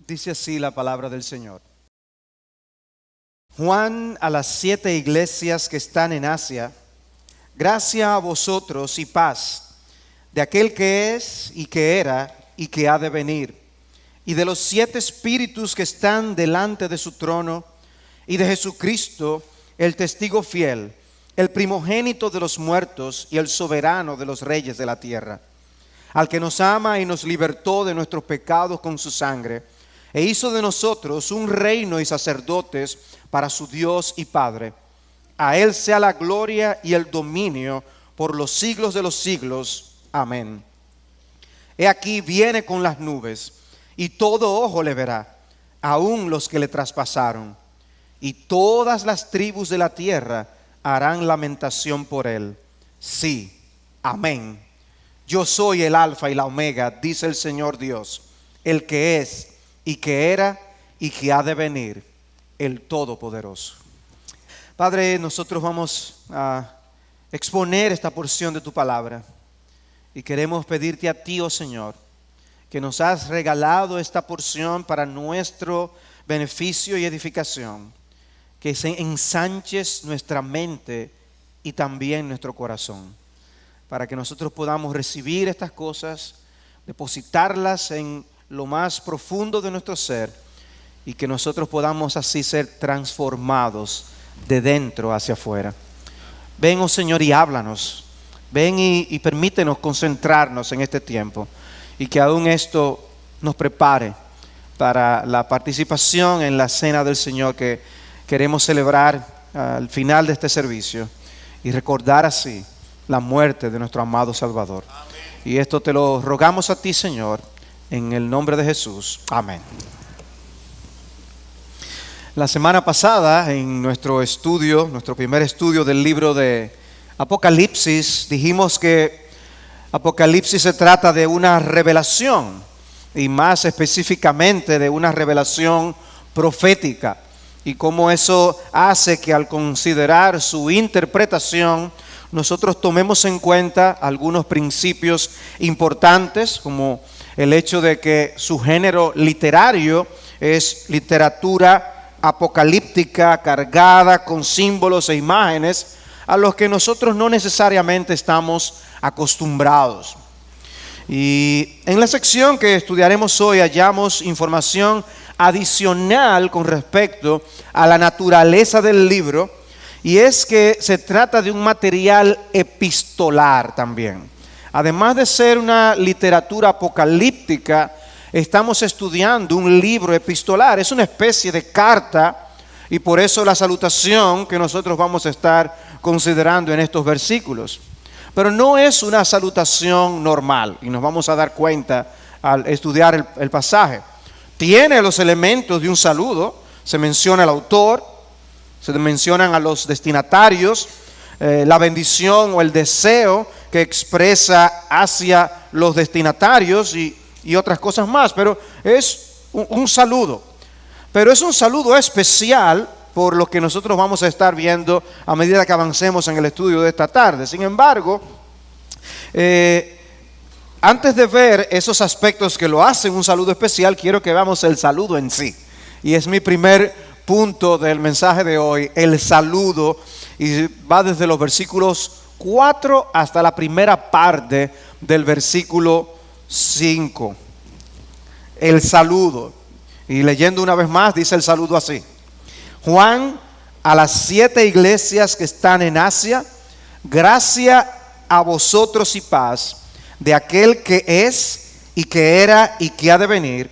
Dice así la palabra del Señor. Juan a las 7 iglesias que están en Asia, gracia a vosotros y paz de aquel que es y que era y que ha de venir, y de los 7 espíritus que están delante de su trono, y de Jesucristo, el testigo fiel, el primogénito de los muertos y el soberano de los reyes de la tierra, al que nos ama y nos libertó de nuestros pecados con su sangre, e hizo de nosotros un reino y sacerdotes para su Dios y Padre. A Él sea la gloria y el dominio por los siglos de los siglos. Amén. He aquí viene con las nubes, y todo ojo le verá, aun los que le traspasaron, y todas las tribus de la tierra harán lamentación por Él. Sí, amén. Yo soy el Alfa y la Omega, dice el Señor Dios, el que es y que era y que ha de venir, el Todopoderoso. Padre, nosotros vamos a exponer esta porción de tu palabra y queremos pedirte a ti, oh Señor, que nos has regalado esta porción para nuestro beneficio y edificación, que se ensanches nuestra mente y también nuestro corazón, para que nosotros podamos recibir estas cosas, depositarlas en lo más profundo de nuestro ser y que nosotros podamos así ser transformados de dentro hacia afuera. Ven, oh Señor, y háblanos. Ven y permítenos concentrarnos en este tiempo y que aún esto nos prepare para la participación en la cena del Señor que queremos celebrar al final de este servicio y recordar así la muerte de nuestro amado Salvador. Amén. Y esto te lo rogamos a ti, Señor, en el nombre de Jesús. Amén. La semana pasada, en nuestro primer estudio del libro de Apocalipsis, dijimos que Apocalipsis se trata de una revelación, y más específicamente de una revelación profética, y cómo eso hace que al considerar su interpretación, nosotros tomemos en cuenta algunos principios importantes, como el hecho de que su género literario es literatura apocalíptica cargada con símbolos e imágenes a los que nosotros no necesariamente estamos acostumbrados. Y en la sección que estudiaremos hoy hallamos información adicional con respecto a la naturaleza del libro, y es que se trata de un material epistolar también. Además de ser una literatura apocalíptica, estamos estudiando un libro epistolar. Es una especie de carta, y por eso la salutación que nosotros vamos a estar considerando en estos versículos. Pero no es una salutación normal, y nos vamos a dar cuenta al estudiar el pasaje. Tiene los elementos de un saludo, se menciona el autor, se mencionan a los destinatarios, la bendición o el deseo que expresa hacia los destinatarios y otras cosas más, pero es un saludo. Pero es un saludo especial por lo que nosotros vamos a estar viendo a medida que avancemos en el estudio de esta tarde. Sin embargo, antes de ver esos aspectos que lo hacen un saludo especial, quiero que veamos el saludo en sí. Y es mi primer punto del mensaje de hoy, el saludo, y va desde los versículos 4 hasta la primera parte del versículo 5. El saludo. Y leyendo una vez más, dice el saludo así: Juan a las 7 iglesias que están en Asia, gracia a vosotros y paz de aquel que es y que era y que ha de venir,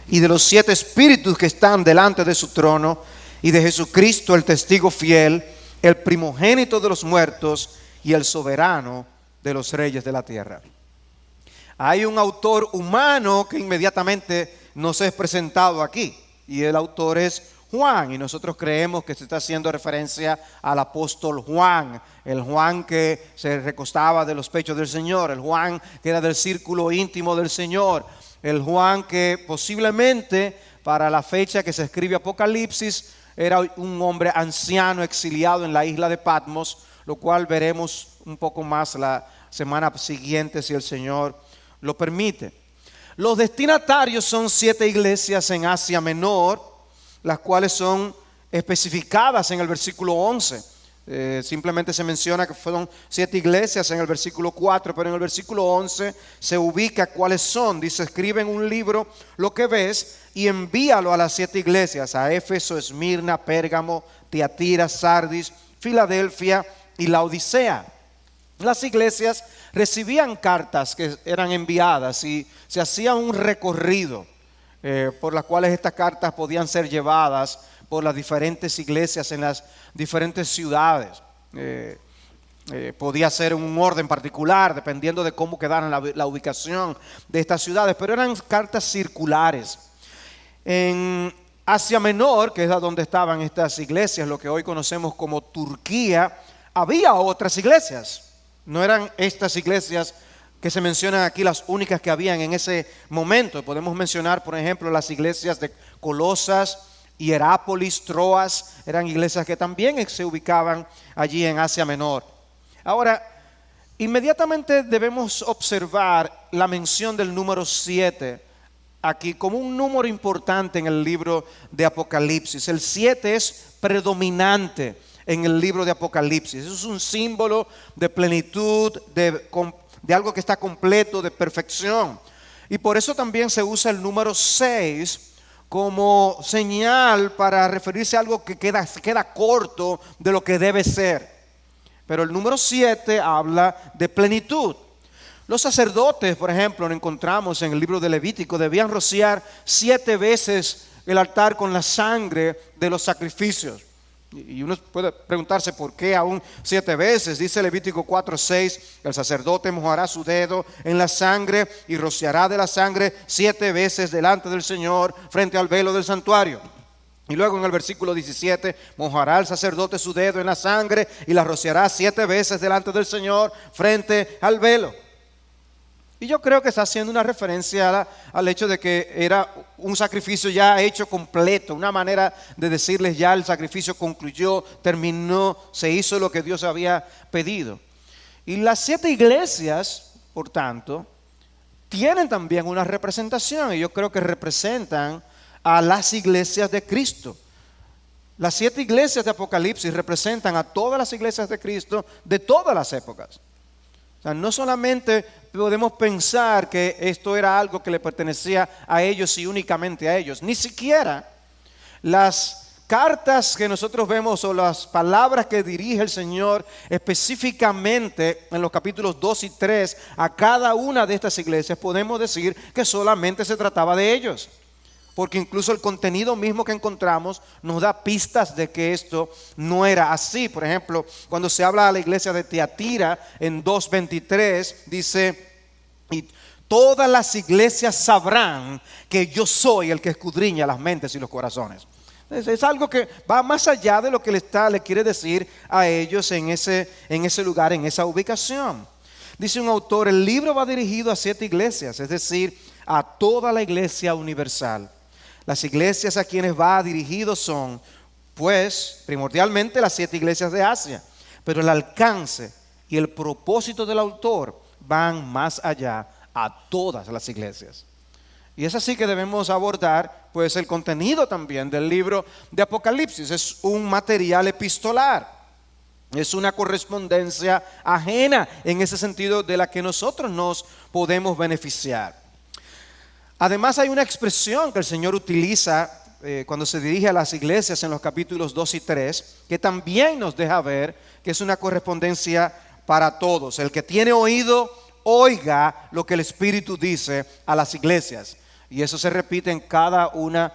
y de los 7 espíritus que están delante de su trono, y de Jesucristo el testigo fiel, el primogénito de los muertos y el soberano de los reyes de la tierra. Hay un autor humano que inmediatamente nos es presentado aquí, y el autor es Juan, y nosotros creemos que se está haciendo referencia al apóstol Juan, el Juan que se recostaba de los pechos del Señor, el Juan que era del círculo íntimo del Señor, el Juan que posiblemente para la fecha que se escribe Apocalipsis era un hombre anciano exiliado en la isla de Patmos, lo cual veremos un poco más la semana siguiente si el Señor lo permite. Los destinatarios son 7 iglesias en Asia Menor, las cuales son especificadas en el versículo 11. Simplemente se menciona que fueron 7 iglesias en el versículo 4, pero en el versículo 11 se ubica cuáles son. Dice: escribe en un libro lo que ves y envíalo a las 7 iglesias, a Éfeso, Esmirna, Pérgamo, Tiatira, Sardis, Filadelfia y Laodicea. Las iglesias recibían cartas que eran enviadas y se hacía un recorrido por las cuales estas cartas podían ser llevadas por las diferentes iglesias en las diferentes ciudades. Podía ser en un orden particular dependiendo de cómo quedaran la ubicación de estas ciudades, pero eran cartas circulares. En Asia Menor, que es donde estaban estas iglesias, lo que hoy conocemos como Turquía, había otras iglesias. No eran estas iglesias que se mencionan aquí las únicas que habían en ese momento. Podemos mencionar, por ejemplo, las iglesias de Colosas, Hierápolis, Troas. Eran iglesias que también se ubicaban allí en Asia Menor. Ahora, inmediatamente debemos observar la mención del número 7 aquí como un número importante en el libro de Apocalipsis. El 7 es predominante en el libro de Apocalipsis. Eso es un símbolo de plenitud, de algo que está completo, de perfección. Y por eso también se usa el número 6 como señal para referirse a algo que queda corto de lo que debe ser. Pero el número 7 habla de plenitud. Los sacerdotes, por ejemplo, lo encontramos en el libro de Levítico, debían rociar 7 veces el altar con la sangre de los sacrificios. Y uno puede preguntarse por qué aún 7 veces. Dice Levítico 4:6: el sacerdote mojará su dedo en la sangre y rociará de la sangre 7 veces delante del Señor frente al velo del santuario. Y luego en el versículo 17: mojará el sacerdote su dedo en la sangre y la rociará 7 veces delante del Señor frente al velo. Y yo creo que está haciendo una referencia al hecho de que era un sacrificio ya hecho completo, una manera de decirles ya el sacrificio concluyó, terminó, se hizo lo que Dios había pedido. Y las 7 iglesias, por tanto, tienen también una representación, y yo creo que representan a las iglesias de Cristo. Las 7 iglesias de Apocalipsis representan a todas las iglesias de Cristo de todas las épocas. O sea, no solamente podemos pensar que esto era algo que le pertenecía a ellos y únicamente a ellos. Ni siquiera las cartas que nosotros vemos o las palabras que dirige el Señor específicamente en los capítulos 2 y 3 a cada una de estas iglesias, podemos decir que solamente se trataba de ellos. Porque incluso el contenido mismo que encontramos nos da pistas de que esto no era así. Por ejemplo, cuando se habla de la iglesia de Tiatira en 2:23, dice: y todas las iglesias sabrán que yo soy el que escudriña las mentes y los corazones. Es algo que va más allá de lo que le quiere decir a ellos en ese lugar, en esa ubicación. Dice un autor: el libro va dirigido a 7 iglesias, es decir, a toda la iglesia universal. Las iglesias a quienes va dirigido son, pues, primordialmente las 7 iglesias de Asia, pero el alcance y el propósito del autor van más allá a todas las iglesias. Y es así que debemos abordar, pues, el contenido también del libro de Apocalipsis. Es un material epistolar, es una correspondencia ajena en ese sentido de la que nosotros nos podemos beneficiar. Además, hay una expresión que el Señor utiliza cuando se dirige a las iglesias en los capítulos 2 y 3, que también nos deja ver que es una correspondencia para todos. El que tiene oído, oiga lo que el Espíritu dice a las iglesias. Y eso se repite en cada uno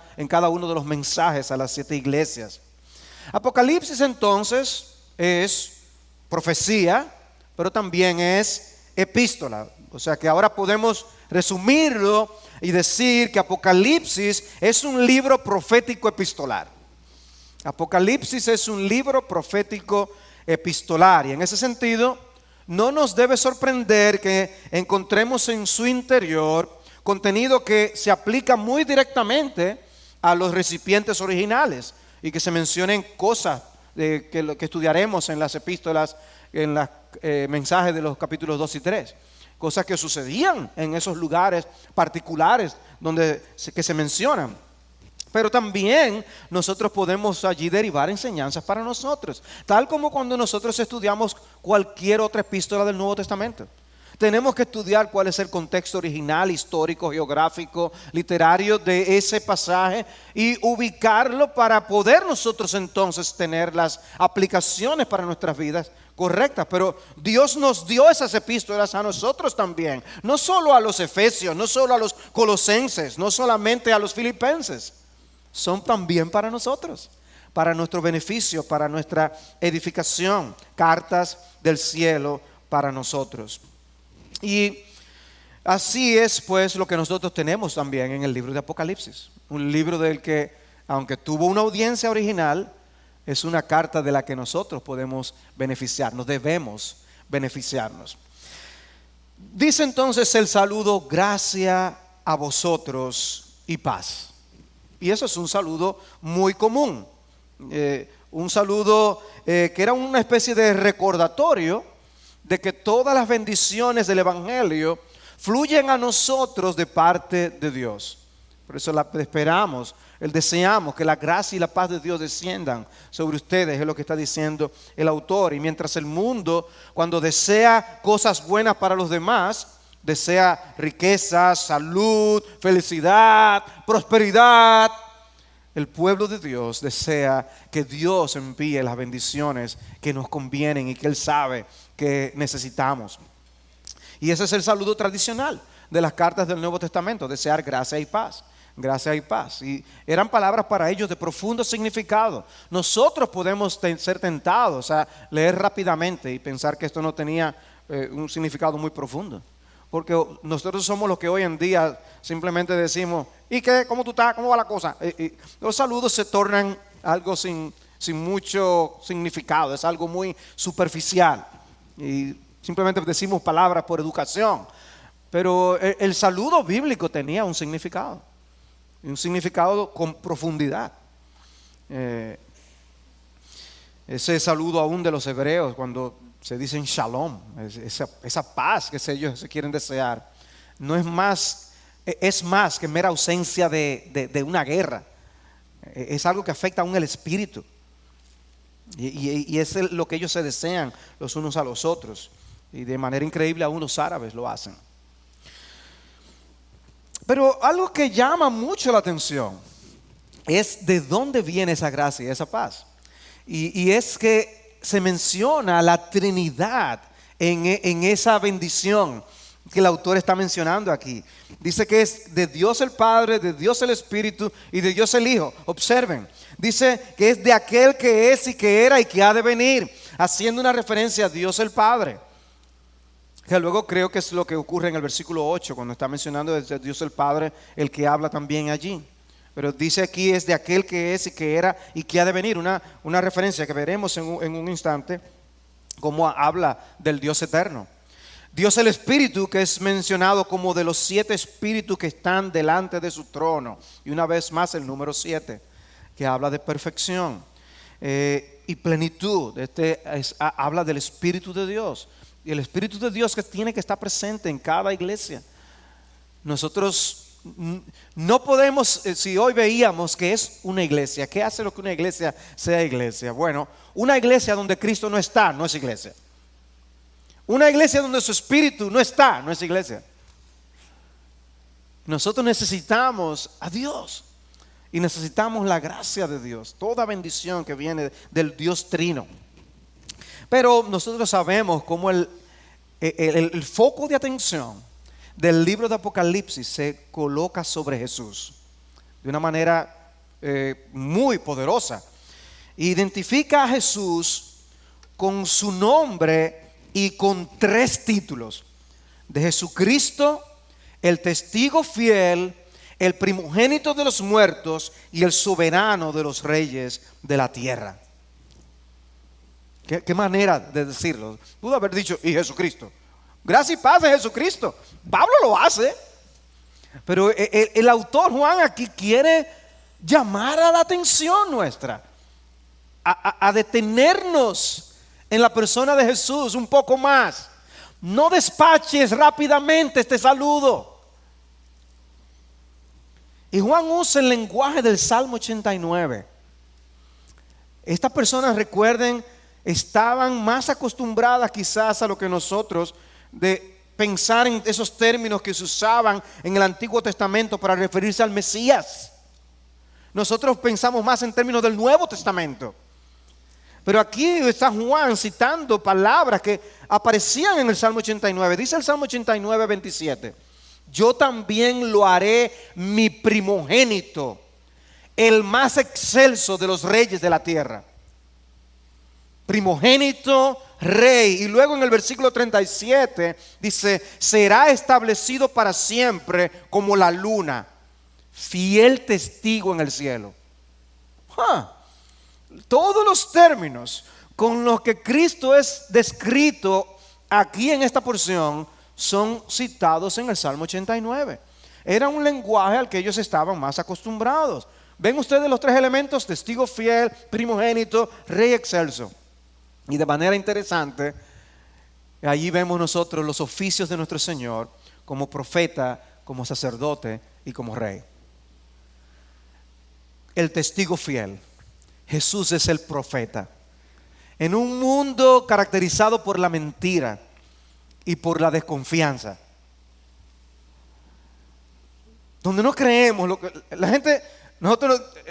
de los mensajes a las 7 iglesias. Apocalipsis entonces es profecía, pero también es epístola. O sea que ahora podemos resumirlo y decir que Apocalipsis es un libro profético epistolar. Apocalipsis es un libro profético epistolar, y en ese sentido no nos debe sorprender que encontremos en su interior contenido que se aplica muy directamente a los recipientes originales y que se mencionen cosas que estudiaremos en las epístolas, en los mensajes de los capítulos 2 y 3. cosas que sucedían en esos lugares particulares que se mencionan. Pero también nosotros podemos allí derivar enseñanzas para nosotros, tal como cuando nosotros estudiamos cualquier otra epístola del Nuevo Testamento. Tenemos que estudiar cuál es el contexto original, histórico, geográfico, literario de ese pasaje y ubicarlo para poder nosotros entonces tener las aplicaciones para nuestras vidas correctas. Pero Dios nos dio esas epístolas a nosotros también, no solo a los efesios, no solo a los colosenses, no solamente a los filipenses. Son también para nosotros, para nuestro beneficio, para nuestra edificación, cartas del cielo para nosotros. Y así es pues lo que nosotros tenemos también en el libro de Apocalipsis, un libro del que, aunque tuvo una audiencia original, es una carta de la que nosotros podemos beneficiarnos, debemos beneficiarnos. Dice entonces el saludo: gracia a vosotros y paz. Y eso es un saludo muy común, un saludo que era una especie de recordatorio de que todas las bendiciones del Evangelio fluyen a nosotros de parte de Dios. Por eso esperamos, deseamos que la gracia y la paz de Dios desciendan sobre ustedes, es lo que está diciendo el autor. Y mientras el mundo, cuando desea cosas buenas para los demás, desea riqueza, salud, felicidad, prosperidad, el pueblo de Dios desea que Dios envíe las bendiciones que nos convienen y que Él sabe que necesitamos. Y ese es el saludo tradicional de las cartas del Nuevo Testamento: desear gracia y paz. Gracia y paz. Y eran palabras para ellos de profundo significado. Nosotros podemos ser tentados a leer rápidamente y pensar que esto no tenía un significado muy profundo. Porque nosotros somos los que hoy en día simplemente decimos: ¿y qué? ¿Cómo tú estás? ¿Cómo va la cosa? Los saludos se tornan algo sin mucho significado, es algo muy superficial. Y simplemente decimos palabras por educación. Pero el saludo bíblico tenía un significado con profundidad. Ese saludo aún de los hebreos, cuando se dicen shalom, esa paz que ellos se quieren desear, no es más, es más que mera ausencia de una guerra. Es algo que afecta aún el espíritu. Y es lo que ellos se desean los unos a los otros. Y de manera increíble aún los árabes lo hacen. Pero algo que llama mucho la atención es de dónde viene esa gracia y esa paz. Y es que se menciona la Trinidad en esa bendición que el autor está mencionando aquí. Dice que es de Dios el Padre, de Dios el Espíritu y de Dios el Hijo. Observen, dice que es de aquel que es y que era y que ha de venir, haciendo una referencia a Dios el Padre. Que luego creo que es lo que ocurre en el versículo 8, cuando está mencionando de Dios el Padre, el que habla también allí. Pero dice aquí es de aquel que es y que era y que ha de venir, una referencia que veremos en un instante, cómo habla del Dios eterno. Dios el Espíritu, que es mencionado como de los 7 espíritus que están delante de su trono. Y una vez más el número 7, que habla de perfección y plenitud. Habla del Espíritu de Dios. Y el Espíritu de Dios que tiene que estar presente en cada iglesia. Nosotros no podemos, si hoy veíamos que es una iglesia, ¿qué hace lo que una iglesia sea iglesia? Bueno, una iglesia donde Cristo no está, no es iglesia. Una iglesia donde su Espíritu no está, no es iglesia. Nosotros necesitamos a Dios y necesitamos la gracia de Dios, toda bendición que viene del Dios Trino. Pero nosotros sabemos cómo el foco de atención del libro de Apocalipsis se coloca sobre Jesús de una manera muy poderosa. Identifica a Jesús con su nombre y con 3 títulos: de Jesucristo, el testigo fiel, el primogénito de los muertos y el soberano de los reyes de la tierra. ¿Qué manera de decirlo? Pudo haber dicho y Jesucristo. Gracia y paz de Jesucristo. Pablo lo hace. Pero el autor Juan aquí quiere llamar a la atención nuestra, a detenernos en la persona de Jesús un poco más, no despaches rápidamente este saludo. Y Juan usa el lenguaje del Salmo 89. Estas personas, recuerden, estaban más acostumbradas quizás a lo que nosotros de pensar en esos términos que se usaban en el Antiguo Testamento para referirse al Mesías. Nosotros pensamos más en términos del Nuevo Testamento. Pero aquí está Juan citando palabras que aparecían en el Salmo 89. Dice el Salmo 89, 27. Yo también lo haré mi primogénito, el más excelso de los reyes de la tierra. Primogénito, rey. Y luego en el versículo 37 dice, será establecido para siempre como la luna, fiel testigo en el cielo. Todos los términos con los que Cristo es descrito aquí en esta porción son citados en el Salmo 89. Era un lenguaje al que ellos estaban más acostumbrados. ¿Ven ustedes los tres elementos? Testigo fiel, primogénito, rey excelso. Y de manera interesante, allí vemos nosotros los oficios de nuestro Señor como profeta, como sacerdote y como rey. El testigo fiel. Jesús es el profeta. En un mundo caracterizado por la mentira y por la desconfianza, donde no creemos lo que la gente,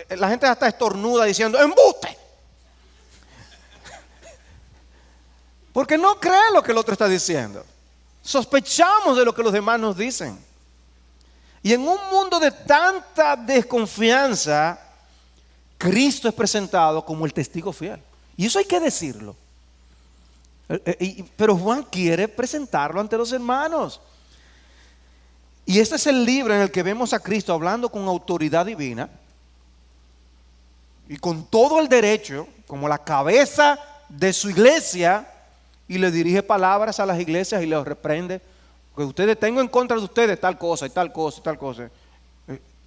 la gente hasta estornuda diciendo ¡embuste! Porque no cree lo que el otro está diciendo. Sospechamos de lo que los demás nos dicen. Y en un mundo de tanta desconfianza, Cristo es presentado como el testigo fiel. Y eso hay que decirlo. Pero Juan quiere presentarlo ante los hermanos. Y este es el libro en el que vemos a Cristo hablando con autoridad divina y con todo el derecho, como la cabeza de su iglesia, y le dirige palabras a las iglesias y les reprende. Que ustedes tengo en contra de ustedes tal cosa y tal cosa y tal cosa.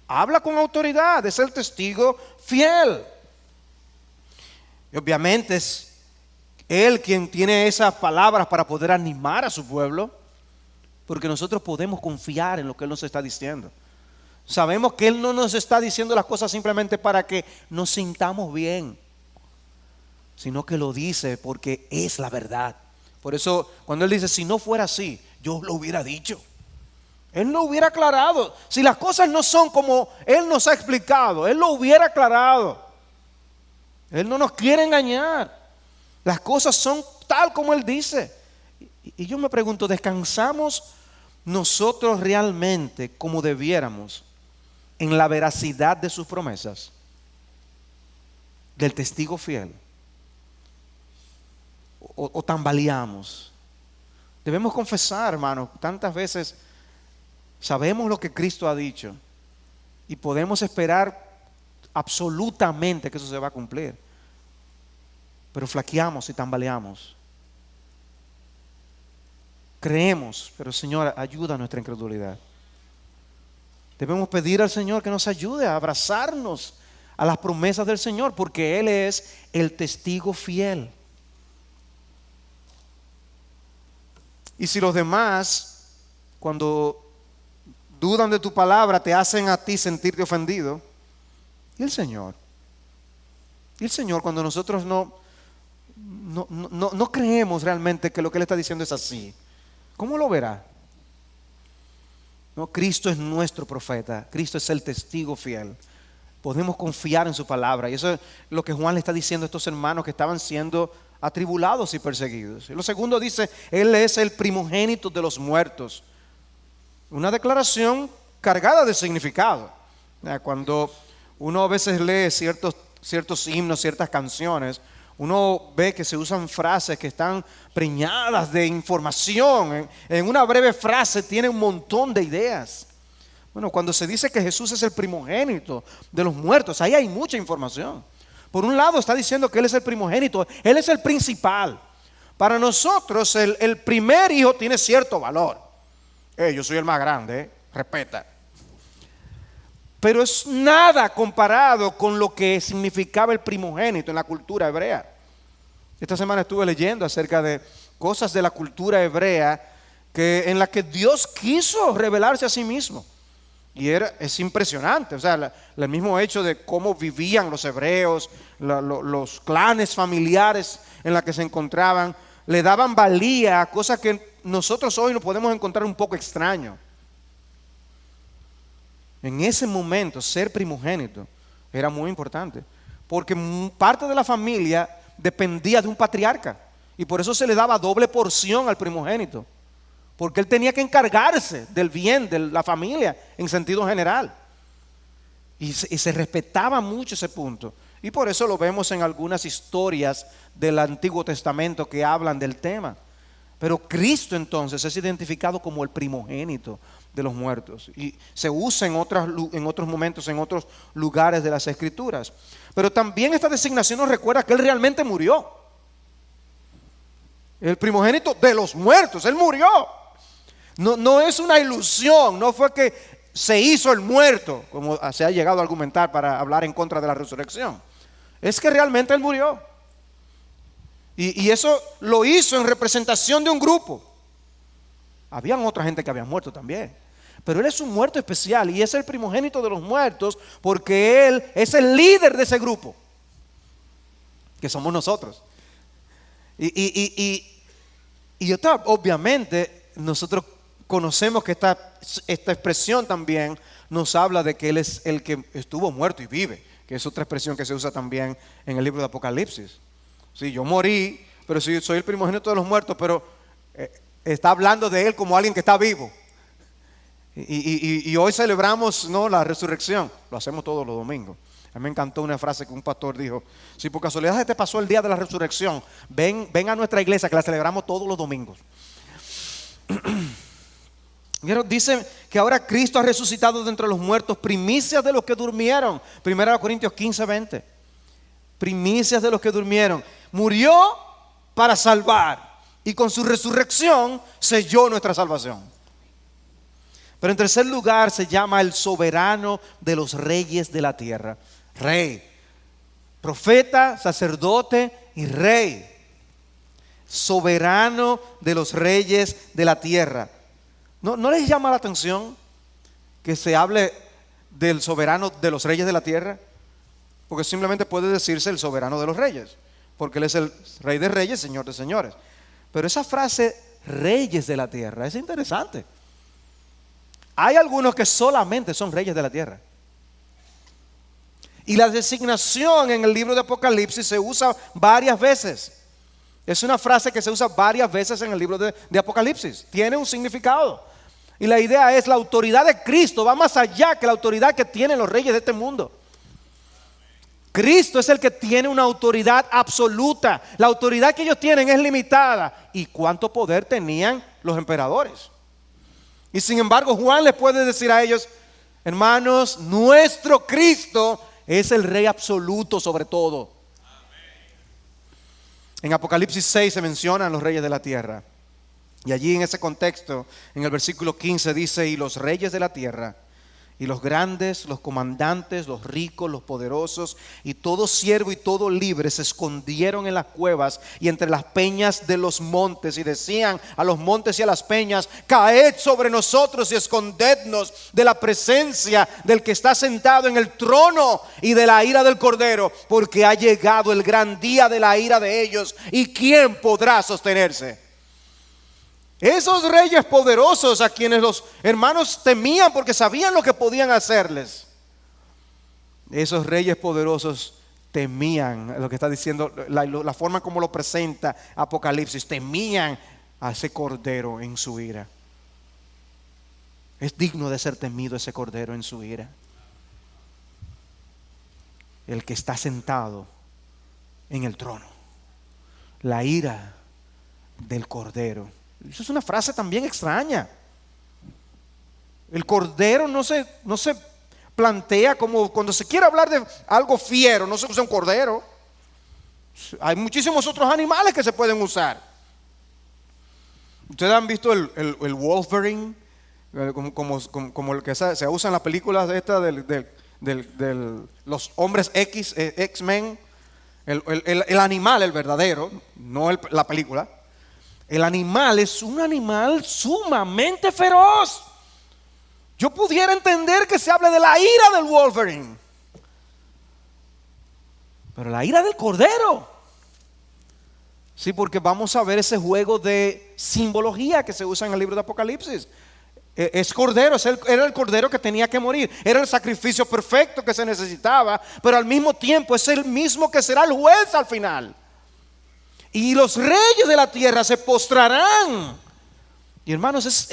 Habla con autoridad, es el testigo fiel. Y obviamente es Él quien tiene esas palabras para poder animar a su pueblo, porque nosotros podemos confiar en lo que Él nos está diciendo. Sabemos que Él no nos está diciendo las cosas simplemente para que nos sintamos bien, sino que lo dice porque es la verdad. Por eso cuando Él dice, si no fuera así, yo lo hubiera dicho. Él lo hubiera aclarado. Si las cosas no son como Él nos ha explicado, Él lo hubiera aclarado. Él no nos quiere engañar. Las cosas son tal como Él dice. Y yo me pregunto, ¿descansamos nosotros realmente como debiéramos en la veracidad de sus promesas? Del testigo fiel. O tambaleamos. Debemos confesar, hermanos, tantas veces sabemos lo que Cristo ha dicho y podemos esperar absolutamente que eso se va a cumplir, pero flaqueamos y tambaleamos. Creemos, pero Señor, ayuda a nuestra incredulidad. Debemos pedir al Señor que nos ayude a abrazarnos a las promesas del Señor, porque Él es el testigo fiel. Y si los demás, cuando dudan de tu palabra, te hacen a ti sentirte ofendido, ¿y el Señor? ¿Y el Señor cuando nosotros no creemos realmente que lo que Él está diciendo es así? ¿Cómo lo verá? No, Cristo es nuestro profeta, Cristo es el testigo fiel. Podemos confiar en su palabra. Y eso es lo que Juan le está diciendo a estos hermanos que estaban siendo atribulados y perseguidos. Y lo segundo dice, Él es el primogénito de los muertos. Una declaración cargada de significado. Cuando uno a veces lee ciertos himnos, ciertas canciones, uno ve que se usan frases que están preñadas de información. En una breve frase tiene un montón de ideas. Bueno, cuando se dice que Jesús es el primogénito de los muertos, ahí hay mucha información. Por un lado está diciendo que Él es el primogénito, Él es el principal. Para nosotros el primer hijo tiene cierto valor. Yo soy el más grande, respeta. Pero es nada comparado con lo que significaba el primogénito en la cultura hebrea. Esta semana estuve leyendo acerca de cosas de la cultura hebrea en la que Dios quiso revelarse a sí mismo. Y es impresionante, o sea, el mismo hecho de cómo vivían los hebreos, los clanes familiares en la que se encontraban, le daban valía a cosas que nosotros hoy nos podemos encontrar un poco extraño. En ese momento, ser primogénito era muy importante, porque parte de la familia dependía de un patriarca, y por eso se le daba doble porción al primogénito, porque él tenía que encargarse del bien de la familia en sentido general. Y se respetaba mucho ese punto. Y por eso lo vemos en algunas historias del Antiguo Testamento que hablan del tema. Pero Cristo entonces es identificado como el primogénito de los muertos. Y se usa en otros momentos, en otros lugares de las Escrituras. Pero también esta designación nos recuerda que Él realmente murió. El primogénito de los muertos, Él murió. No es una ilusión, no fue que se hizo el muerto, como se ha llegado a argumentar para hablar en contra de la resurrección. Es que realmente Él murió. Y eso lo hizo en representación de un grupo. Habían otra gente que había muerto también, pero Él es un muerto especial y es el primogénito de los muertos porque Él es el líder de ese grupo, que somos nosotros. Y obviamente nosotros conocemos que esta expresión también nos habla de que Él es el que estuvo muerto y vive, que es otra expresión que se usa también en el libro de Apocalipsis. Sí, yo morí, pero sí, soy el primogénito de los muertos, pero está hablando de Él como alguien que está vivo. Y hoy celebramos, ¿no?, la resurrección. Lo hacemos todos los domingos. A mí me encantó una frase que un pastor dijo: si por casualidad se te pasó el día de la resurrección, ven a nuestra iglesia que la celebramos todos los domingos. Dice que ahora Cristo ha resucitado de entre los muertos, primicias de los que durmieron. 1 Corintios 15:20. Primicias de los que durmieron. Murió para salvar, y con su resurrección selló nuestra salvación. Pero en tercer lugar se llama el soberano de los reyes de la tierra. Rey, profeta, sacerdote y rey. Soberano de los reyes de la tierra. ¿No les llama la atención que se hable del soberano de los reyes de la tierra? Porque simplemente puede decirse el soberano de los reyes, porque Él es el rey de reyes, señor de señores. Pero esa frase, reyes de la tierra, es interesante. Hay algunos que solamente son reyes de la tierra. Y la designación en el libro de Apocalipsis se usa varias veces. Es una frase que se usa varias veces en el libro de Apocalipsis. Tiene un significado. Y la idea es: la autoridad de Cristo va más allá que la autoridad que tienen los reyes de este mundo. Cristo es el que tiene una autoridad absoluta. La autoridad que ellos tienen es limitada. ¿Y cuánto poder tenían los emperadores? Y sin embargo, Juan les puede decir a ellos: hermanos, nuestro Cristo es el Rey absoluto sobre todo. En Apocalipsis 6 se mencionan los reyes de la tierra. Y allí en ese contexto, en el versículo 15 dice: y los reyes de la tierra, y los grandes, los comandantes, los ricos, los poderosos, y todo siervo y todo libre se escondieron en las cuevas y entre las peñas de los montes, y decían a los montes y a las peñas: caed sobre nosotros y escondednos de la presencia del que está sentado en el trono y de la ira del Cordero, porque ha llegado el gran día de la ira de ellos, y ¿quién podrá sostenerse? Esos reyes poderosos a quienes los hermanos temían porque sabían lo que podían hacerles, esos reyes poderosos temían, lo que está diciendo, la forma como lo presenta Apocalipsis, temían a ese cordero en su ira. Es digno de ser temido ese cordero en su ira. El que está sentado en el trono, la ira del cordero. Eso es una frase también extraña. El cordero no se plantea como cuando se quiere hablar de algo fiero, no se usa un cordero. Hay muchísimos otros animales que se pueden usar. Ustedes han visto el Wolverine, como el que se usa en las películas de esta de los hombres X-Men. El animal, el verdadero, no la película. El animal es un animal sumamente feroz. Yo pudiera entender que se hable de la ira del Wolverine, pero la ira del cordero. Sí, porque vamos a ver ese juego de simbología que se usa en el libro de Apocalipsis. Es cordero, era el cordero que tenía que morir. Era el sacrificio perfecto que se necesitaba, pero al mismo tiempo es el mismo que será el juez al final. Y los reyes de la tierra se postrarán. Y hermanos,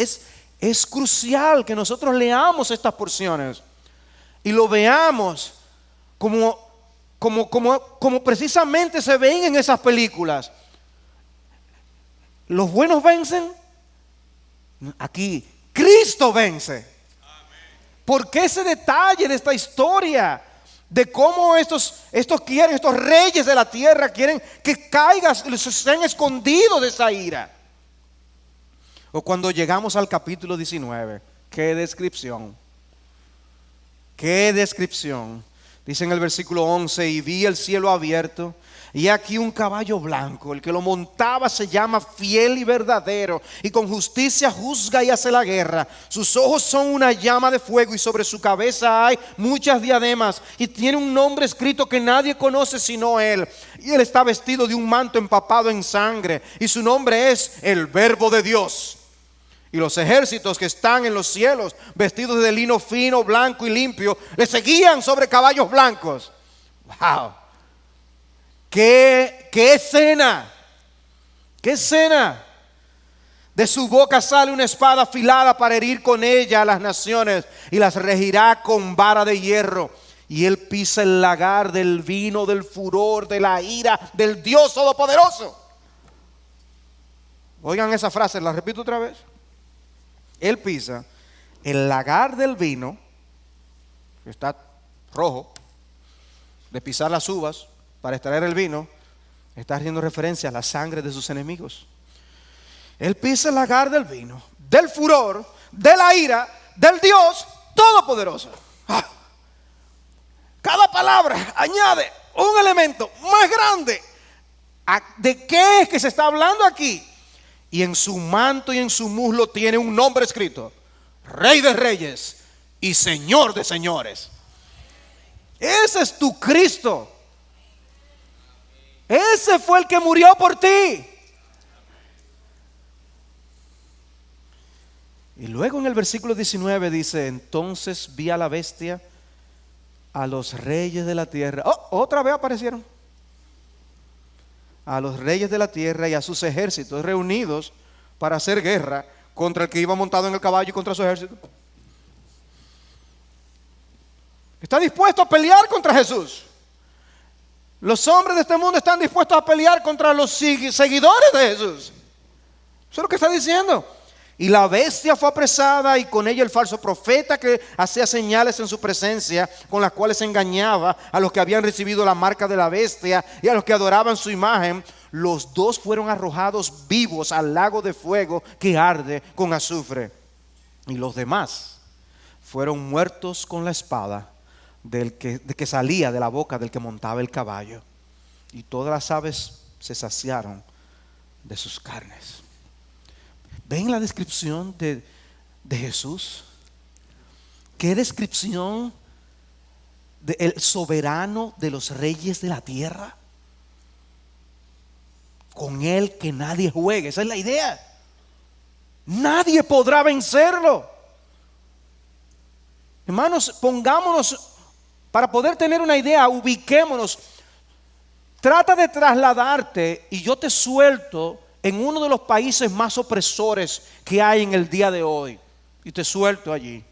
es crucial que nosotros leamos estas porciones y lo veamos como precisamente se ven en esas películas. Los buenos vencen. Aquí Cristo vence. ¿Por qué ese detalle de esta historia? De cómo estos reyes de la tierra quieren que caigas, sean escondidos de esa ira. O cuando llegamos al capítulo 19, qué descripción. Qué descripción. Dice en el versículo 11: y vi el cielo abierto, y aquí un caballo blanco, el que lo montaba se llama Fiel y Verdadero, y con justicia juzga y hace la guerra. Sus ojos son una llama de fuego, y sobre su cabeza hay muchas diademas, y tiene un nombre escrito que nadie conoce sino él. Y él está vestido de un manto empapado en sangre, y su nombre es el Verbo de Dios. Y los ejércitos que están en los cielos, vestidos de lino fino, blanco y limpio, le seguían sobre caballos blancos. ¡Wow! ¡Qué escena! ¡Qué escena! De su boca sale una espada afilada para herir con ella a las naciones, y las regirá con vara de hierro. Y él pisa el lagar del vino, del furor, de la ira del Dios Todopoderoso. Oigan esa frase, la repito otra vez. Él pisa el lagar del vino, que está rojo, de pisar las uvas para extraer el vino, está haciendo referencia a la sangre de sus enemigos. Él pisa el lagar del vino, del furor, de la ira del Dios Todopoderoso. Cada palabra añade un elemento más grande. ¿De qué es que se está hablando aquí? Y en su manto y en su muslo tiene un nombre escrito: Rey de Reyes y Señor de Señores. Ese es tu Cristo. Ese fue el que murió por ti. Y luego en el versículo 19 dice: entonces vi a la bestia, a los reyes de la tierra. Otra vez aparecieron. A los reyes de la tierra y a sus ejércitos reunidos para hacer guerra contra el que iba montado en el caballo y contra su ejército. Está dispuesto a pelear contra Jesús. Los hombres de este mundo están dispuestos a pelear contra los seguidores de Jesús. Eso es lo que está diciendo. Y la bestia fue apresada, y con ella el falso profeta que hacía señales en su presencia, con las cuales engañaba a los que habían recibido la marca de la bestia y a los que adoraban su imagen. Los dos fueron arrojados vivos al lago de fuego que arde con azufre. Y los demás fueron muertos con la espada de que salía de la boca del que montaba el caballo. Y todas las aves se saciaron de sus carnes. ¿Ven la descripción de Jesús? ¿Qué descripción del soberano de los reyes de la tierra? Con él que nadie juegue. Esa es la idea. Nadie podrá vencerlo. Hermanos, pongámonos, para poder tener una idea, ubiquémonos. Trata de trasladarte y yo te suelto en uno de los países más opresores que hay en el día de hoy, y te suelto allí.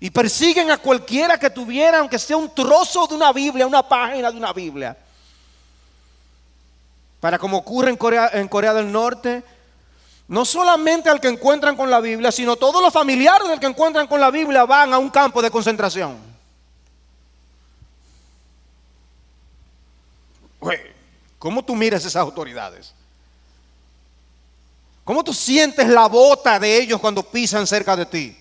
Y persiguen a cualquiera que tuviera, aunque sea un trozo de una Biblia, una página de una Biblia. Para, como ocurre en Corea del Norte, no solamente al que encuentran con la Biblia, sino todos los familiares del que encuentran con la Biblia van a un campo de concentración. ¿Cómo tú miras esas autoridades? ¿Cómo tú sientes la bota de ellos cuando pisan cerca de ti?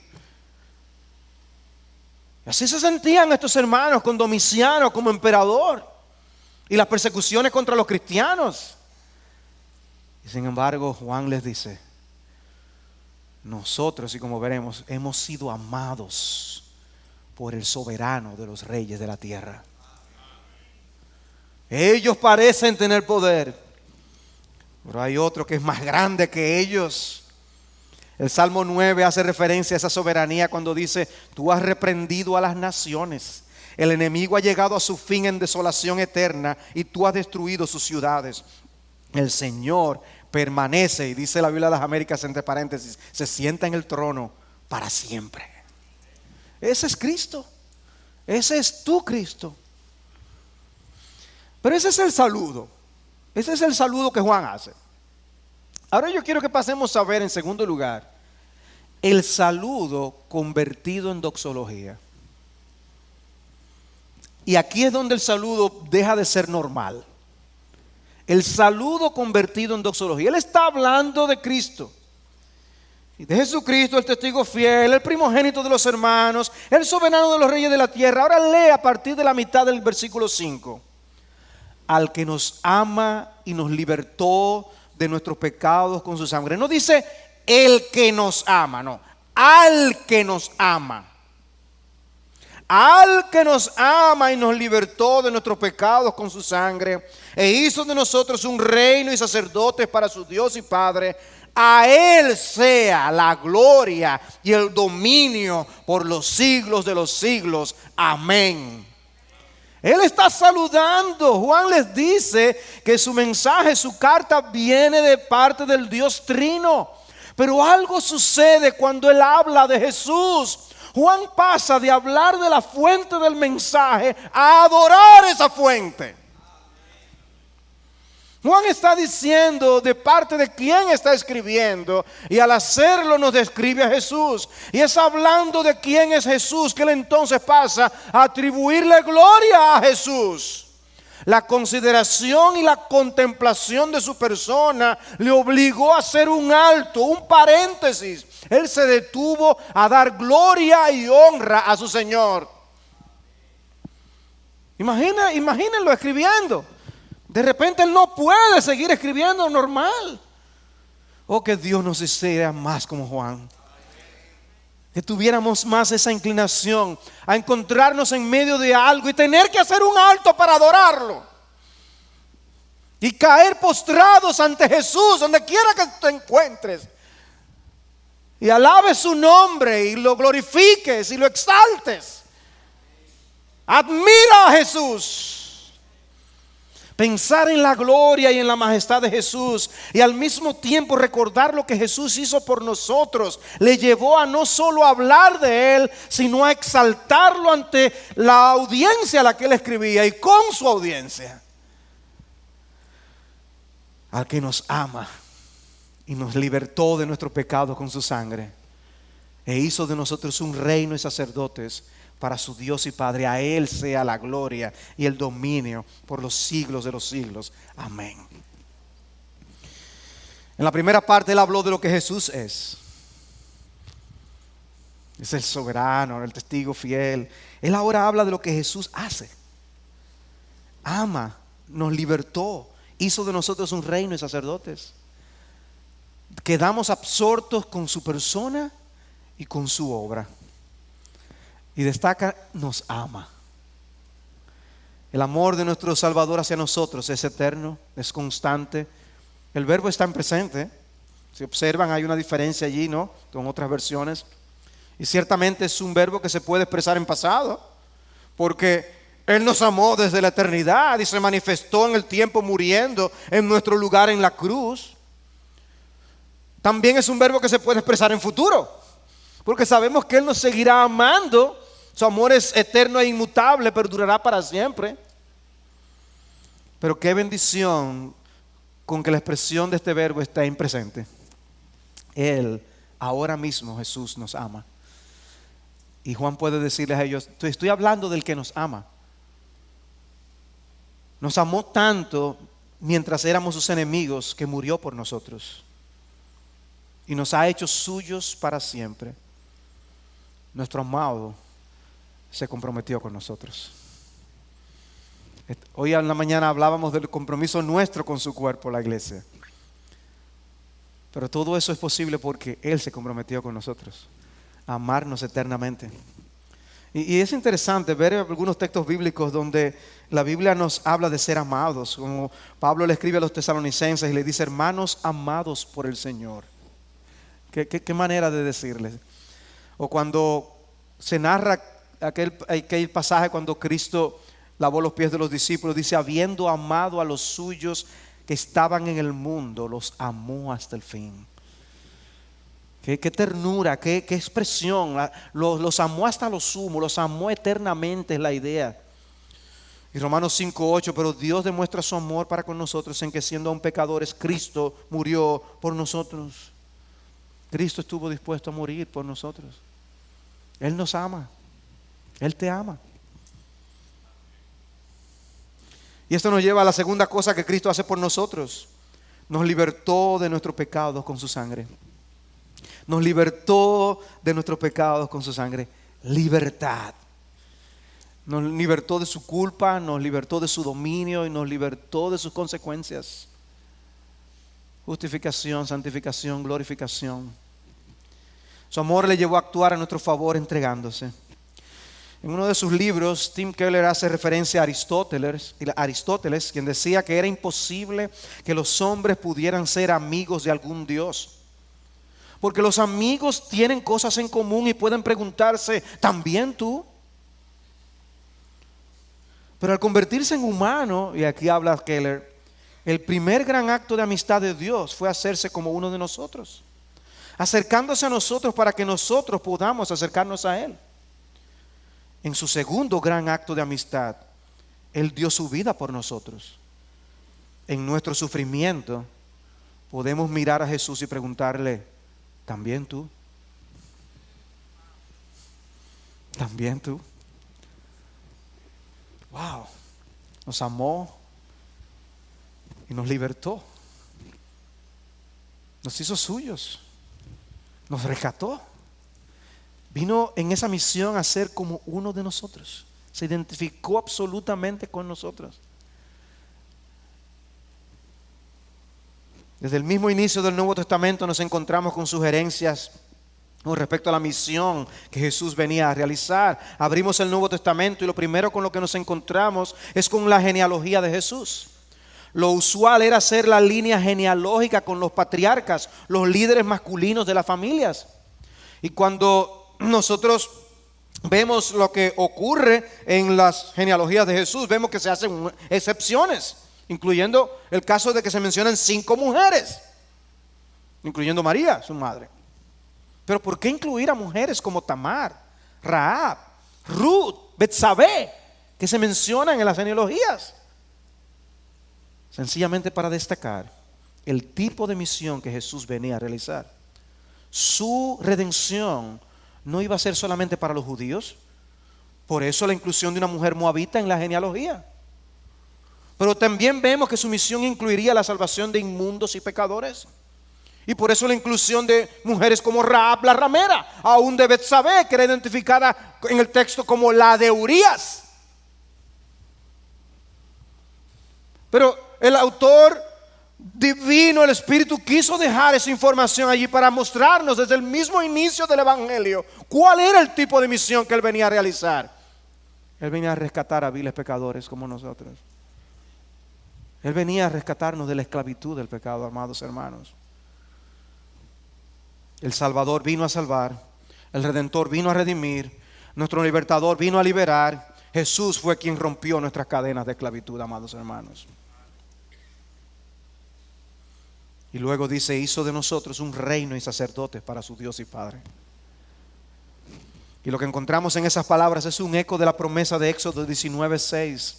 Así se sentían estos hermanos con Domiciano como emperador. y las persecuciones contra los cristianos. Y sin embargo, Juan les dice, nosotros, y como veremos, hemos sido amados por el soberano de los reyes de la tierra. Ellos parecen tener poder, pero hay otro que es más grande que ellos. El Salmo 9 hace referencia a esa soberanía cuando dice, tú has reprendido a las naciones. El enemigo ha llegado a su fin en desolación eterna y tú has destruido sus ciudades. El Señor permanece, y dice la Biblia de las Américas entre paréntesis, se sienta en el trono para siempre. Ese es Cristo. Ese es tu Cristo. Pero ese es el saludo. Ese es el saludo que Juan hace. Ahora yo quiero que pasemos a ver en segundo lugar el saludo convertido en doxología. Y aquí es donde el saludo deja de ser normal. El saludo convertido en doxología. Él está hablando de Cristo, de Jesucristo, el testigo fiel, el primogénito de los hermanos, el soberano de los reyes de la tierra. Ahora lee a partir de la mitad del versículo 5. Al que nos ama y nos libertó de nuestros pecados con su sangre. No dice el que nos ama, no. Al que nos ama. Al que nos ama y nos libertó de nuestros pecados con su sangre, e hizo de nosotros un reino y sacerdotes para su Dios y Padre. A Él sea la gloria y el dominio por los siglos de los siglos. Amén. Él está saludando. Juan les dice que su mensaje, su carta viene de parte del Dios Trino. Pero algo sucede cuando él habla de Jesús. Juan pasa de hablar de la fuente del mensaje a adorar esa fuente. Juan está diciendo de parte de quién está escribiendo, y al hacerlo nos describe a Jesús. Y es hablando de quién es Jesús que él entonces pasa a atribuirle gloria a Jesús. La consideración y la contemplación de su persona le obligó a hacer un alto, un paréntesis. Él se detuvo a dar gloria y honra a su Señor. Imagínenlo escribiendo. De repente él no puede seguir escribiendo normal. Oh, que Dios nos hiciera más como Juan. Que tuviéramos más esa inclinación a encontrarnos en medio de algo y tener que hacer un alto para adorarlo. Y caer postrados ante Jesús, donde quiera que te encuentres. Y alabes su nombre y lo glorifiques y lo exaltes. Admira a Jesús. Pensar en la gloria y en la majestad de Jesús y al mismo tiempo recordar lo que Jesús hizo por nosotros le llevó a no solo hablar de Él, sino a exaltarlo ante la audiencia a la que Él escribía y con su audiencia. Al que nos ama y nos libertó de nuestros pecados con su sangre e hizo de nosotros un reino y sacerdotes para su Dios y Padre. A Él sea la gloria y el dominio por los siglos de los siglos. Amén. En la primera parte él habló de lo que Jesús es. Es el soberano, el testigo fiel. Él ahora habla de lo que Jesús hace. Ama, nos libertó, hizo de nosotros un reino y sacerdotes. Quedamos absortos con su persona y con su obra. Y destaca, nos ama. El amor de nuestro Salvador hacia nosotros es eterno, es constante. El verbo está en presente. Si observan, hay una diferencia allí, ¿no? Con otras versiones. Y ciertamente es un verbo que se puede expresar en pasado, porque Él nos amó desde la eternidad y se manifestó en el tiempo muriendo en nuestro lugar en la cruz. También es un verbo que se puede expresar en futuro, porque sabemos que Él nos seguirá amando. Su amor es eterno e inmutable, pero durará para siempre. Pero qué bendición con que la expresión de este verbo está en presente. Él, ahora mismo, Jesús nos ama. Y Juan puede decirles a ellos, estoy hablando del que nos ama. Nos amó tanto mientras éramos sus enemigos que murió por nosotros. Y nos ha hecho suyos para siempre. Nuestro amado se comprometió con nosotros. Hoy en la mañana hablábamos del compromiso nuestro con su cuerpo, la iglesia. Pero todo eso es posible porque Él se comprometió con nosotros a amarnos eternamente. Y es interesante ver algunos textos bíblicos donde la Biblia nos habla de ser amados. Como Pablo le escribe a los tesalonicenses y le dice: hermanos amados por el Señor. ¿Qué manera de decirles? O cuando se narra aquel pasaje cuando Cristo lavó los pies de los discípulos, dice: habiendo amado a los suyos que estaban en el mundo, los amó hasta el fin. Qué ternura, qué expresión. Los amó hasta lo sumo, los amó eternamente, es la idea. Y Romanos 5:8, pero Dios demuestra su amor para con nosotros en que siendo aún pecadores, Cristo murió por nosotros. Cristo estuvo dispuesto a morir por nosotros. Él nos ama, Él te ama. Y esto nos lleva a la segunda cosa que Cristo hace por nosotros. Nos libertó de nuestros pecados con su sangre. Nos libertó de nuestros pecados con su sangre. Libertad. Nos libertó de su culpa, nos libertó de su dominio y nos libertó de sus consecuencias. Justificación, santificación, glorificación. Su amor le llevó a actuar a nuestro favor entregándose. En uno de sus libros, Tim Keller hace referencia a Aristóteles, quien decía que era imposible que los hombres pudieran ser amigos de algún Dios. Porque los amigos tienen cosas en común y pueden preguntarse: ¿también tú? Pero al convertirse en humano, y aquí habla Keller, el primer gran acto de amistad de Dios fue hacerse como uno de nosotros, acercándose a nosotros para que nosotros podamos acercarnos a Él. En su segundo gran acto de amistad, Él dio su vida por nosotros. En nuestro sufrimiento podemos mirar a Jesús y preguntarle: ¿también tú? ¿También tú? Wow, nos amó y nos libertó. Nos hizo suyos, nos rescató. Vino en esa misión a ser como uno de nosotros. Se identificó absolutamente con nosotros. Desde el mismo inicio del Nuevo Testamento nos encontramos con sugerencias con respecto a la misión que Jesús venía a realizar. Abrimos el Nuevo Testamento y lo primero con lo que nos encontramos es con la genealogía de Jesús. Lo usual era hacer la línea genealógica con los patriarcas, los líderes masculinos de las familias. Y cuando nosotros vemos lo que ocurre en las genealogías de Jesús, vemos que se hacen excepciones, incluyendo el caso de que se mencionan 5 mujeres, incluyendo María, su madre. Pero ¿por qué incluir a mujeres como Tamar, Rahab, Ruth, Betsabé, que se mencionan en las genealogías? Sencillamente para destacar el tipo de misión que Jesús venía a realizar. Su redención no iba a ser solamente para los judíos. Por eso la inclusión de una mujer moabita en la genealogía. Pero también vemos que su misión incluiría la salvación de inmundos y pecadores. Y por eso la inclusión de mujeres como Rahab la ramera, aún de Betsabé, que era identificada en el texto como la de Urías. Pero el autor divino, el Espíritu, quiso dejar esa información allí para mostrarnos desde el mismo inicio del Evangelio cuál era el tipo de misión que Él venía a realizar. Él venía a rescatar a viles pecadores como nosotros. Él venía a rescatarnos de la esclavitud del pecado, amados hermanos. El Salvador vino a salvar, el Redentor vino a redimir, nuestro Libertador vino a liberar. Jesús fue quien rompió nuestras cadenas de esclavitud, amados hermanos. Y luego dice: hizo de nosotros un reino y sacerdotes para su Dios y Padre. Y lo que encontramos en esas palabras es un eco de la promesa de Éxodo 19:6.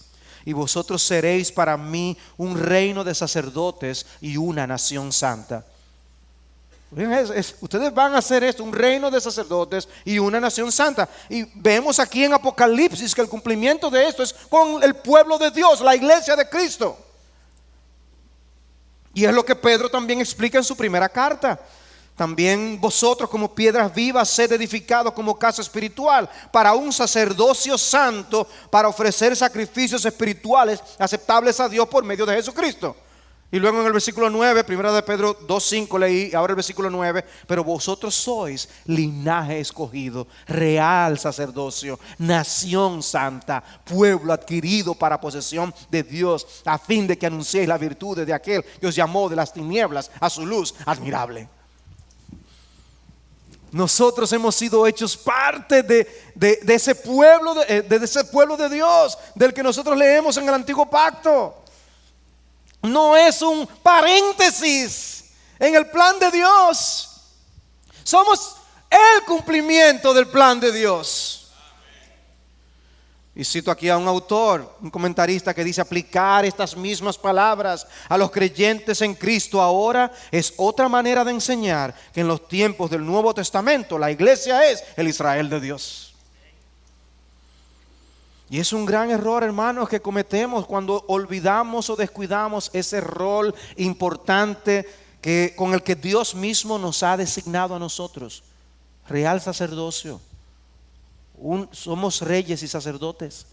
Y vosotros seréis para mí un reino de sacerdotes y una nación santa. Ustedes van a hacer esto, un reino de sacerdotes y una nación santa. Y vemos aquí en Apocalipsis que el cumplimiento de esto es con el pueblo de Dios, la iglesia de Cristo. Y es lo que Pedro también explica en su primera carta. También vosotros como piedras vivas sed edificados como casa espiritual para un sacerdocio santo, para ofrecer sacrificios espirituales aceptables a Dios por medio de Jesucristo. Y luego en el versículo 9, 1 de Pedro 2:5 leí, ahora el versículo 9, pero vosotros sois linaje escogido, real sacerdocio, nación santa, pueblo adquirido para posesión de Dios, a fin de que anunciéis las virtudes de aquel que os llamó de las tinieblas a su luz admirable. Nosotros hemos sido hechos parte de ese pueblo, de ese pueblo de Dios, del que nosotros leemos en el antiguo pacto. No es un paréntesis en el plan de Dios. Somos el cumplimiento del plan de Dios. Y cito aquí a un autor, un comentarista que dice: aplicar estas mismas palabras a los creyentes en Cristo ahora es otra manera de enseñar que en los tiempos del Nuevo Testamento la iglesia es el Israel de Dios. Y es un gran error, hermanos, que cometemos cuando olvidamos o descuidamos ese rol importante con el que Dios mismo nos ha designado a nosotros. Real sacerdocio. Somos reyes y sacerdotes.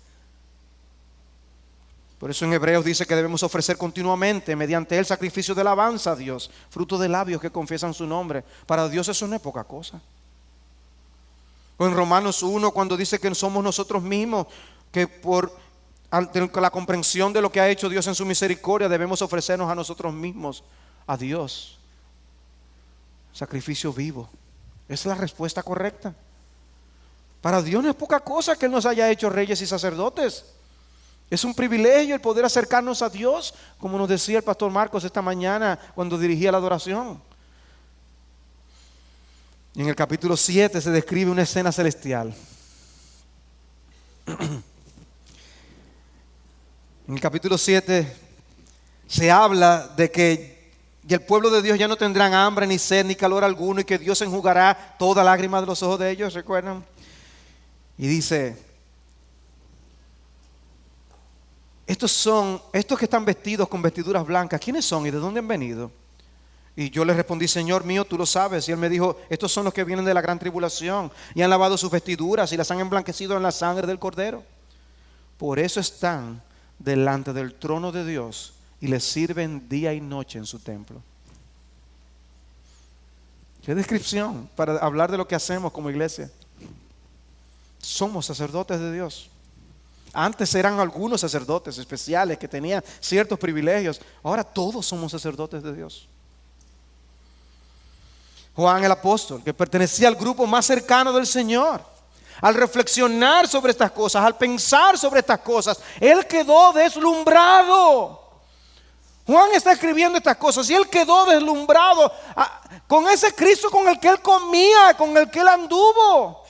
Por eso en Hebreos dice que debemos ofrecer continuamente mediante el sacrificio de alabanza a Dios, fruto de labios que confiesan su nombre. Para Dios eso no es poca cosa. O en Romanos 1, cuando dice que somos nosotros mismos, que ante la comprensión de lo que ha hecho Dios en su misericordia, debemos ofrecernos a nosotros mismos, a Dios, sacrificio vivo. Esa es la respuesta correcta. Para Dios no es poca cosa que Él nos haya hecho reyes y sacerdotes. Es un privilegio el poder acercarnos a Dios, como nos decía el pastor Marcos esta mañana cuando dirigía la adoración. Y en el capítulo 7 se describe una escena celestial. En el capítulo 7 se habla de que el pueblo de Dios ya no tendrán hambre, ni sed, ni calor alguno, y que Dios enjugará toda lágrima de los ojos de ellos, ¿recuerdan? Y dice: estos que están vestidos con vestiduras blancas, ¿quiénes son y de dónde han venido? Y yo le respondí: Señor mío, tú lo sabes. Y Él me dijo: estos son los que vienen de la gran tribulación y han lavado sus vestiduras y las han emblanquecido en la sangre del Cordero. Por eso están delante del trono de Dios y le sirven día y noche en su templo. Qué descripción para hablar de lo que hacemos como iglesia. Somos sacerdotes de Dios. Antes eran algunos sacerdotes especiales que tenían ciertos privilegios. Ahora todos somos sacerdotes de Dios. Juan el apóstol, que pertenecía al grupo más cercano del Señor, al reflexionar sobre estas cosas, al pensar sobre estas cosas, él quedó deslumbrado. Juan está escribiendo estas cosas y él quedó deslumbrado con ese Cristo con el que él comía, con el que él anduvo.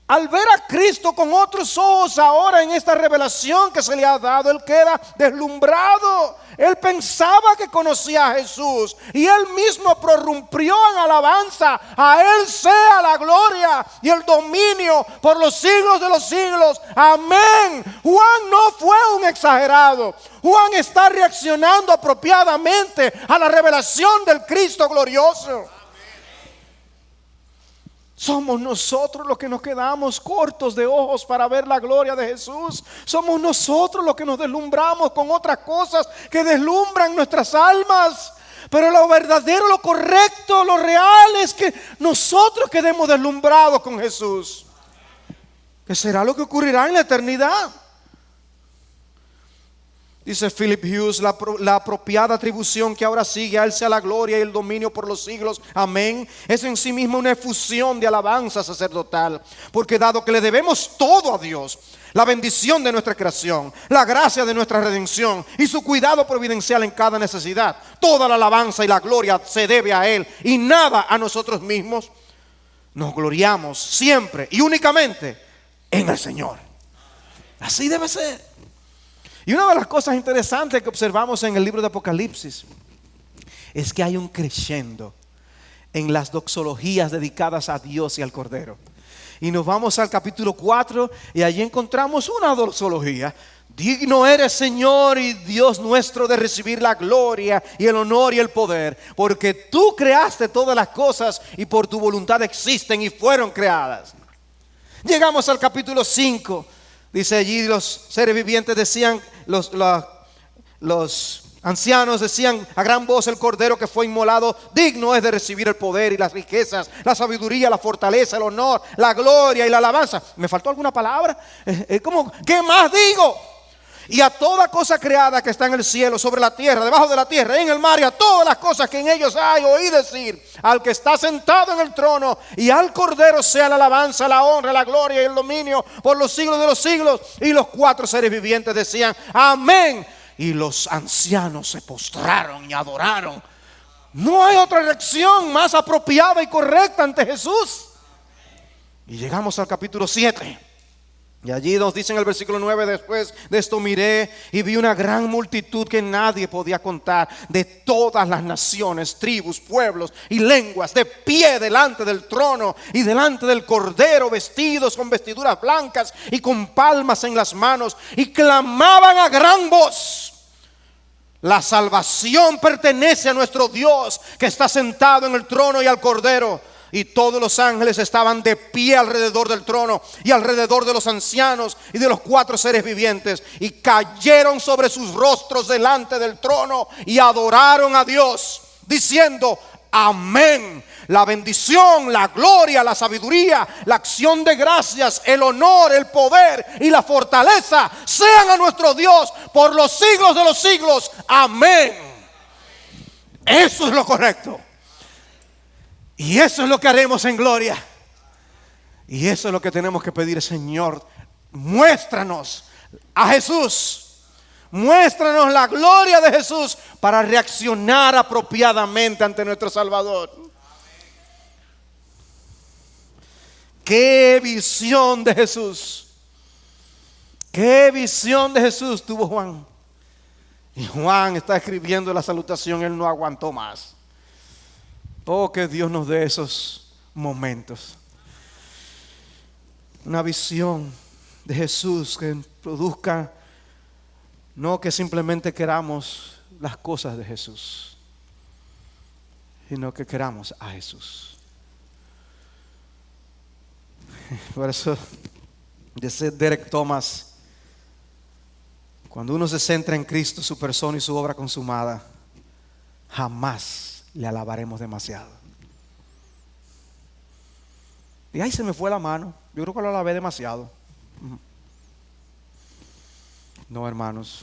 Al ver a Cristo con otros ojos ahora en esta revelación que se le ha dado, él queda deslumbrado. Él pensaba que conocía a Jesús y él mismo prorrumpió en alabanza. A él sea la gloria y el dominio por los siglos de los siglos. Amén. Juan no fue un exagerado. Juan está reaccionando apropiadamente a la revelación del Cristo glorioso. Somos nosotros los que nos quedamos cortos de ojos para ver la gloria de Jesús. Somos nosotros los que nos deslumbramos con otras cosas que deslumbran nuestras almas. Pero lo verdadero, lo correcto, lo real es que nosotros quedemos deslumbrados con Jesús. ¿Qué será lo que ocurrirá en la eternidad? Dice Philip Hughes: la apropiada atribución que ahora sigue a Él sea la gloria y el dominio por los siglos. Amén. Es en sí misma una efusión de alabanza sacerdotal. Porque dado que le debemos todo a Dios, la bendición de nuestra creación, la gracia de nuestra redención y su cuidado providencial en cada necesidad, toda la alabanza y la gloria se debe a Él y nada a nosotros mismos. Nos gloriamos siempre y únicamente en el Señor. Así debe ser. Y una de las cosas interesantes que observamos en el libro de Apocalipsis es que hay un crescendo en las doxologías dedicadas a Dios y al Cordero. Y nos vamos al capítulo 4 y allí encontramos una doxología digno eres, Señor y Dios nuestro, de recibir la gloria y el honor y el poder, porque tú creaste todas las cosas y por tu voluntad existen y fueron creadas. Llegamos al capítulo 5. Dice allí, los seres vivientes decían, los ancianos decían a gran voz: el cordero que fue inmolado digno es de recibir el poder y las riquezas, la sabiduría, la fortaleza, el honor, la gloria y la alabanza. ¿Me faltó alguna palabra? ¿Cómo? ¿Qué más digo? Y a toda cosa creada que está en el cielo, sobre la tierra, debajo de la tierra, en el mar, y a todas las cosas que en ellos hay, oí decir: al que está sentado en el trono y al cordero sea la alabanza, la honra, la gloria y el dominio por los siglos de los siglos. Y los 4 seres vivientes decían: amén. Y los ancianos se postraron y adoraron. No hay otra reacción más apropiada y correcta ante Jesús. Y llegamos al capítulo 7. Y allí nos dice en el versículo 9: después de esto miré y vi una gran multitud que nadie podía contar, de todas las naciones, tribus, pueblos y lenguas, de pie delante del trono y delante del cordero, vestidos con vestiduras blancas y con palmas en las manos, y clamaban a gran voz: la salvación pertenece a nuestro Dios, que está sentado en el trono, y al cordero. Y todos los ángeles estaban de pie alrededor del trono y alrededor de los ancianos y de los 4 seres vivientes, y cayeron sobre sus rostros delante del trono y adoraron a Dios, diciendo: amén. La bendición, la gloria, la sabiduría, la acción de gracias, el honor, el poder y la fortaleza sean a nuestro Dios por los siglos de los siglos. Amén. Eso es lo correcto. Y eso es lo que haremos en gloria. Y eso es lo que tenemos que pedir: Señor, muéstranos a Jesús. Muéstranos la gloria de Jesús para reaccionar apropiadamente ante nuestro Salvador. Qué visión de Jesús. Qué visión de Jesús tuvo Juan. Y Juan está escribiendo la salutación, él no aguantó más. Oh, que Dios nos dé esos momentos. Una visión de Jesús que produzca, no que simplemente queramos las cosas de Jesús, sino que queramos a Jesús. Por eso, dice Derek Thomas: cuando uno se centra en Cristo, su persona y su obra consumada, jamás le alabaremos demasiado. Y ahí se me fue la mano. Yo creo que lo alabé demasiado. No, hermanos.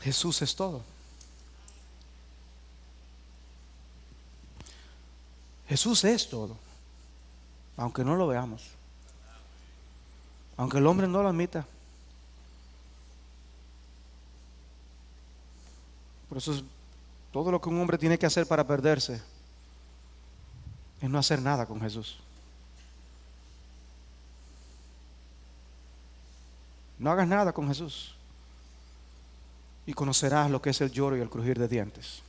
Jesús es todo. Jesús es todo, aunque no lo veamos, aunque el hombre no lo admita. Por eso es todo lo que un hombre tiene que hacer para perderse es no hacer nada con Jesús. No hagas nada con Jesús y conocerás lo que es el lloro y el crujir de dientes.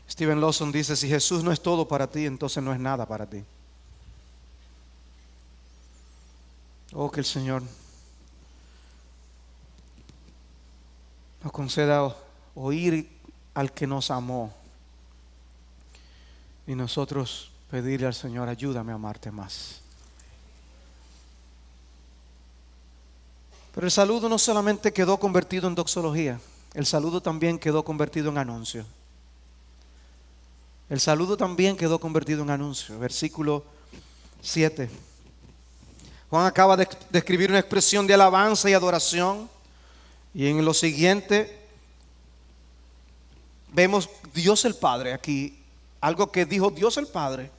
Steven Lawson dice: si Jesús no es todo para ti, entonces no es nada para ti. Oh, que el Señor nos conceda oír al que nos amó y nosotros pedirle al Señor: ayúdame a amarte más. Pero el saludo no solamente quedó convertido en doxología, el saludo también quedó convertido en anuncio. El saludo también quedó convertido en anuncio. Versículo 7. Juan acaba de escribir una expresión de alabanza y adoración, y en lo siguiente vemos Dios el Padre aquí, algo que dijo Dios el Padre: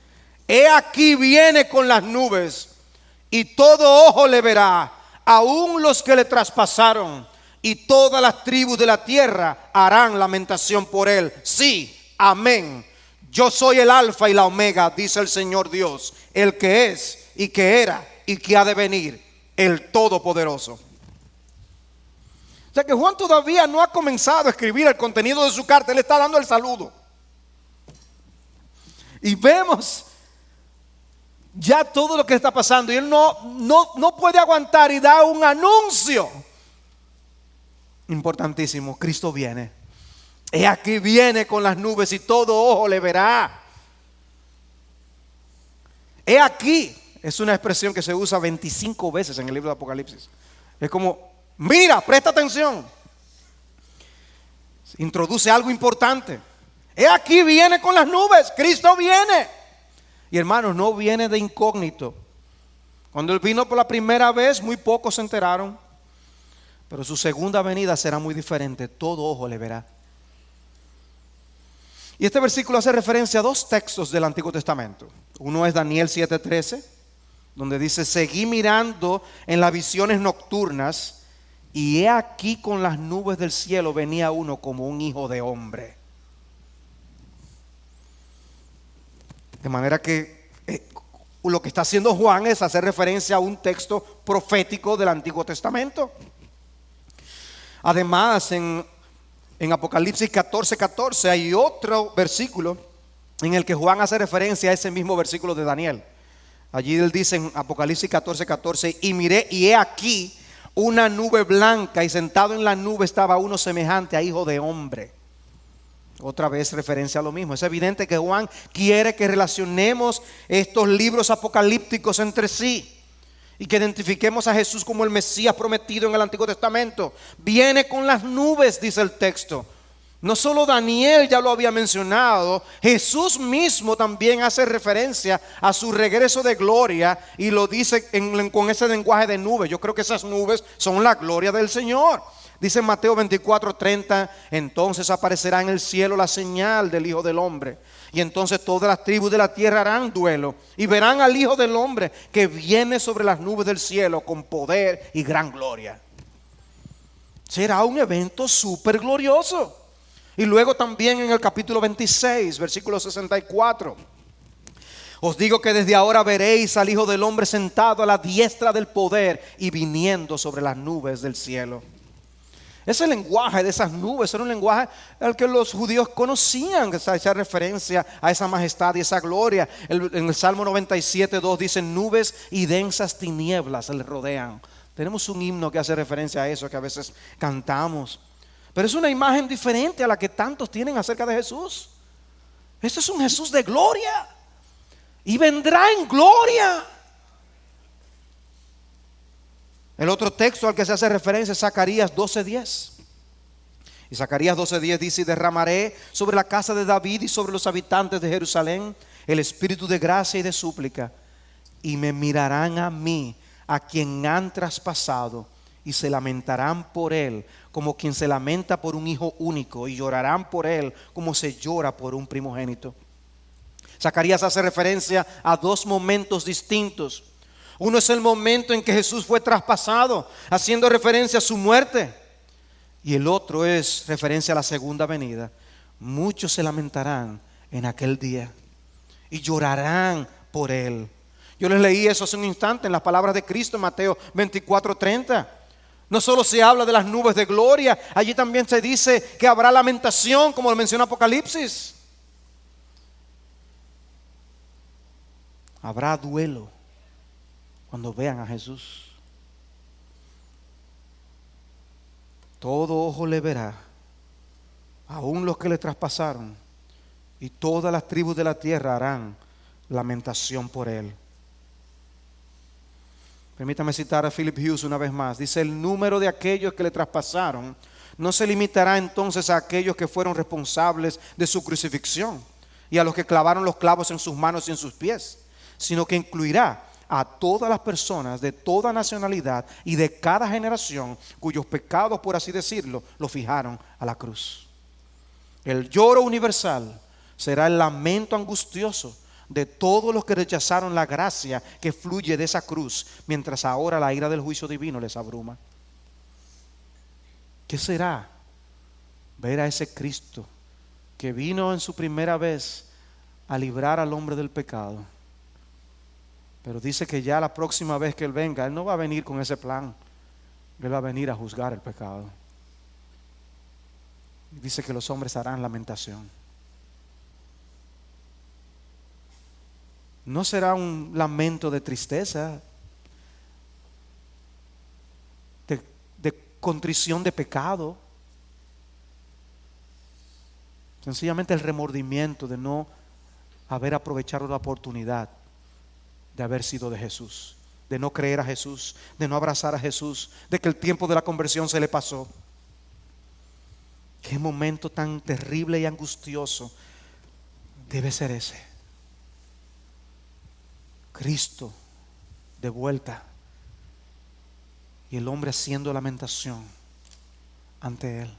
he aquí viene con las nubes, y todo ojo le verá, aun los que le traspasaron, y todas las tribus de la tierra harán lamentación por él. Sí, amén. Yo soy el alfa y la omega, dice el Señor Dios, el que es y que era y que ha de venir, el Todopoderoso. sea que Juan todavía no ha comenzado a escribir el contenido de su carta. Él está dando el saludo. Y vemos ya todo lo que está pasando. Y él no puede aguantar y da un anuncio importantísimo. Cristo viene. He aquí viene con las nubes y todo ojo le verá. He aquí. Es una expresión que se usa 25 veces en el libro de Apocalipsis. Es como, mira, presta atención. Introduce algo importante. He aquí viene con las nubes. Cristo viene. Y hermanos, no viene de incógnito. Cuando Él vino por la primera vez, muy pocos se enteraron. Pero su segunda venida será muy diferente. Todo ojo le verá. Y este versículo hace referencia a dos textos del Antiguo Testamento. Uno es Daniel 7:13, donde dice: seguí mirando en las visiones nocturnas, y he aquí con las nubes del cielo venía uno como un hijo de hombre. De manera que lo que está haciendo Juan es hacer referencia a un texto profético del Antiguo Testamento. Además, en Apocalipsis 14:14 hay otro versículo en el que Juan hace referencia a ese mismo versículo de Daniel. Allí él dice en Apocalipsis 14:14: y miré y he aquí una nube blanca, y sentado en la nube estaba uno semejante a hijo de hombre. Otra vez referencia a lo mismo. Es evidente que Juan quiere que relacionemos estos libros apocalípticos entre sí y que identifiquemos a Jesús como el Mesías prometido en el Antiguo Testamento. Viene con las nubes, dice el texto. No solo Daniel ya lo había mencionado, Jesús mismo también hace referencia a su regreso de gloria y lo dice con ese lenguaje de nubes. Yo creo que esas nubes son la gloria del Señor. Dice en Mateo 24:30: entonces aparecerá en el cielo la señal del Hijo del Hombre, y entonces todas las tribus de la tierra harán duelo y verán al Hijo del Hombre que viene sobre las nubes del cielo con poder y gran gloria. Será un evento súper glorioso. Y luego también en el capítulo 26, versículo 64: os digo que desde ahora veréis al Hijo del Hombre sentado a la diestra del poder y viniendo sobre las nubes del cielo. Ese lenguaje de esas nubes era un lenguaje al que los judíos conocían, que hacía referencia a esa majestad y esa gloria. En el Salmo 97:2 dice: nubes y densas tinieblas le rodean. Tenemos un himno que hace referencia a eso, que a veces cantamos. Pero es una imagen diferente a la que tantos tienen acerca de Jesús. Este es un Jesús de gloria y vendrá en gloria. El otro texto al que se hace referencia es Zacarías 12:10. Y Zacarías 12:10 dice: y derramaré sobre la casa de David y sobre los habitantes de Jerusalén el espíritu de gracia y de súplica, y me mirarán a mí, a quien han traspasado, y se lamentarán por él como quien se lamenta por un hijo único, y llorarán por él como se llora por un primogénito. Zacarías hace referencia a dos momentos distintos. Uno es el momento en que Jesús fue traspasado, haciendo referencia a su muerte. Y el otro es referencia a la segunda venida. Muchos se lamentarán en aquel día y llorarán por él. Yo les leí eso hace un instante en las palabras de Cristo en Mateo 24:30. No solo se habla de las nubes de gloria, allí también se dice que habrá lamentación, como lo menciona Apocalipsis. Habrá duelo cuando vean a Jesús. Todo ojo le verá, aun los que le traspasaron, y todas las tribus de la tierra harán lamentación por él. Permítame citar a Philip Hughes una vez más. Dice: el número de aquellos que le traspasaron no se limitará entonces a aquellos que fueron responsables de su crucifixión y a los que clavaron los clavos en sus manos y en sus pies, sino que incluirá a todas las personas de toda nacionalidad y de cada generación cuyos pecados, por así decirlo, lo fijaron a la cruz. El lloro universal será el lamento angustioso de todos los que rechazaron la gracia que fluye de esa cruz, mientras ahora la ira del juicio divino les abruma. ¿Qué será ver a ese Cristo que vino en su primera vez a librar al hombre del pecado? Pero dice que ya la próxima vez que Él venga, Él no va a venir con ese plan. Él va a venir a juzgar el pecado. Dice que los hombres harán lamentación. No será un lamento de tristeza, de contrición de pecado. Sencillamente el remordimiento de no haber aprovechado la oportunidad de haber sido de Jesús, de no creer a Jesús, de no abrazar a Jesús, de que el tiempo de la conversión se le pasó. Qué momento tan terrible y angustioso debe ser ese. Cristo de vuelta y el hombre haciendo lamentación ante Él.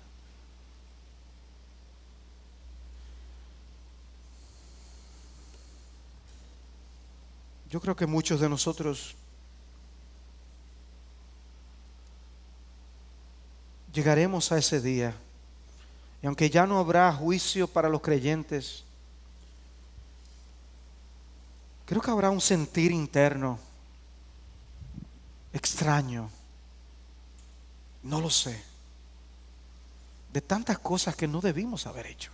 Yo creo que muchos de nosotros llegaremos a ese día, y aunque ya no habrá juicio para los creyentes, creo que habrá un sentir interno extraño, no lo sé, de tantas cosas que no debimos haber hecho,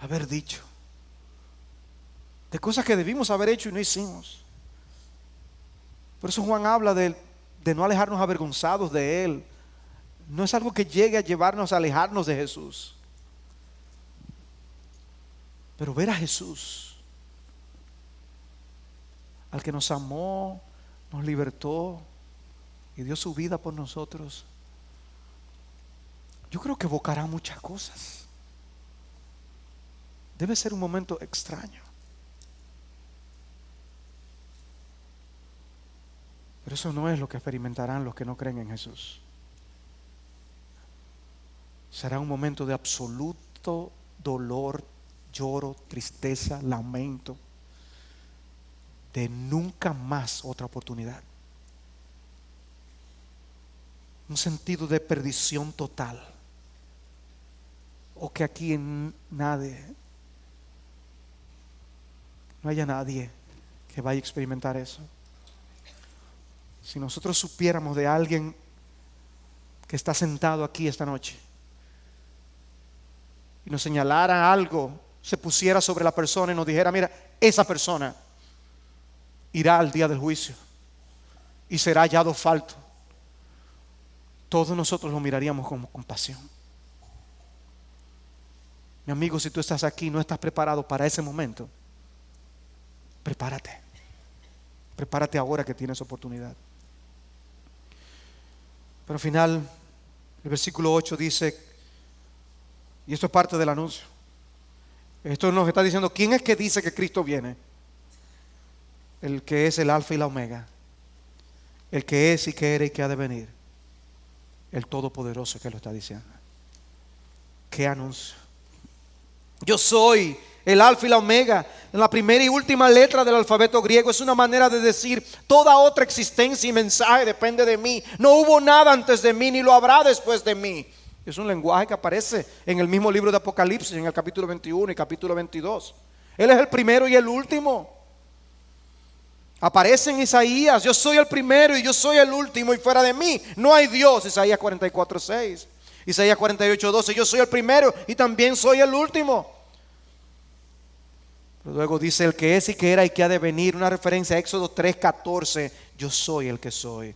haber dicho, de cosas que debimos haber hecho y no hicimos. Por eso Juan habla de no alejarnos avergonzados de Él. No es algo que llegue a llevarnos a alejarnos de Jesús, pero ver a Jesús, al que nos amó, nos libertó y dio su vida por nosotros, yo creo que evocará muchas cosas. Debe ser un momento extraño. Pero eso no es lo que experimentarán los que no creen en Jesús. Será un momento de absoluto dolor, lloro, tristeza, lamento, de nunca más otra oportunidad. Un sentido de perdición total. O que aquí no haya nadie que vaya a experimentar eso. Si nosotros supiéramos de alguien que está sentado aquí esta noche y nos señalara algo, se pusiera sobre la persona y nos dijera: mira, esa persona irá al día del juicio y será hallado falto, todos nosotros lo miraríamos con compasión. Mi amigo, si tú estás aquí y no estás preparado para ese momento, prepárate ahora que tienes oportunidad. Pero al final, el versículo 8 dice, y esto es parte del anuncio, esto nos está diciendo: ¿quién es que dice que Cristo viene? El que es el alfa y la omega, el que es y que era y que ha de venir, el todopoderoso que lo está diciendo. ¿Qué anuncio? Yo soy el alfa y la omega. En la primera y última letra del alfabeto griego es una manera de decir: toda otra existencia y mensaje depende de mí. No hubo nada antes de mí, ni lo habrá después de mí. Es un lenguaje que aparece en el mismo libro de Apocalipsis, en el capítulo 21 y capítulo 22. Él es el primero y el último. Aparece en Isaías: yo soy el primero y yo soy el último, y fuera de mí no hay Dios. Isaías 44:6. Isaías 48:12. Yo soy el primero y también soy el último. Pero luego dice: el que es y que era y que ha de venir, una referencia a Éxodo 3:14. Yo soy el que soy.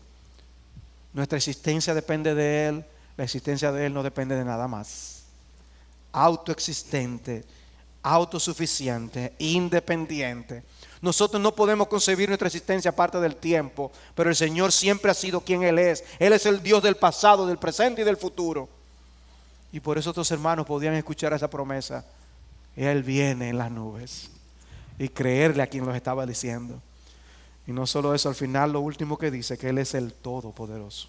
Nuestra existencia depende de Él. La existencia de Él no depende de nada más. Autoexistente, autosuficiente, independiente. Nosotros no podemos concebir nuestra existencia aparte del tiempo, pero el Señor siempre ha sido quien Él es. Él es el Dios del pasado, del presente y del futuro. Y por eso otros hermanos podían escuchar esa promesa: Él viene en las nubes, y creerle a quien los estaba diciendo. Y no solo eso, al final lo último que dice: que Él es el Todopoderoso.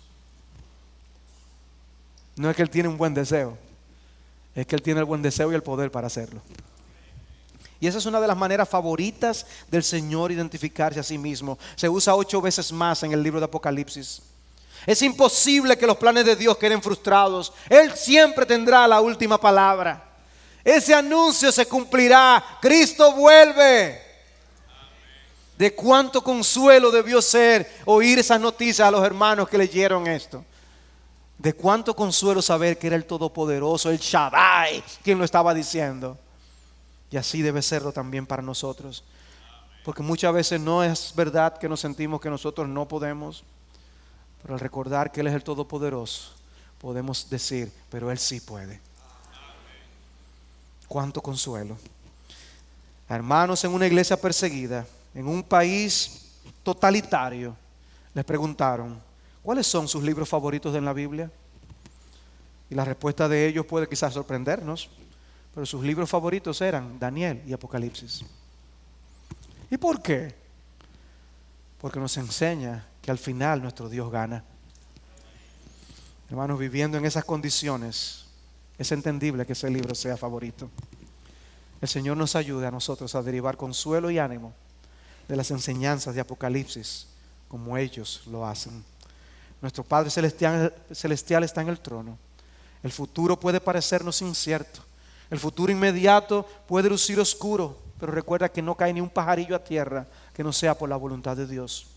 No es que Él tiene un buen deseo, es que Él tiene el buen deseo y el poder para hacerlo. Y esa es una de las maneras favoritas del Señor identificarse a sí mismo. Se usa 8 veces más en el libro de Apocalipsis. Es imposible que los planes de Dios queden frustrados. Él siempre tendrá la última palabra. Ese anuncio se cumplirá: Cristo vuelve. De cuánto consuelo debió ser oír esas noticias a los hermanos que leyeron esto. De cuánto consuelo saber que era el Todopoderoso, el Shaddai, quien lo estaba diciendo. Y así debe serlo también para nosotros. Porque muchas veces no es verdad que nos sentimos que nosotros no podemos. Pero al recordar que Él es el Todopoderoso, podemos decir, pero Él sí puede. Cuánto consuelo. Hermanos, en una iglesia perseguida, en un país totalitario, les preguntaron, ¿cuáles son sus libros favoritos en la Biblia? Y la respuesta de ellos puede quizás sorprendernos, pero sus libros favoritos eran Daniel y Apocalipsis. ¿Y por qué? Porque nos enseña que al final nuestro Dios gana. Hermanos, viviendo en esas condiciones, es entendible que ese libro sea favorito. El Señor nos ayude a nosotros a derivar consuelo y ánimo de las enseñanzas de Apocalipsis, como ellos lo hacen. Nuestro Padre Celestial está en el trono. El futuro puede parecernos incierto. El futuro inmediato puede lucir oscuro, pero recuerda que no cae ni un pajarillo a tierra que no sea por la voluntad de Dios.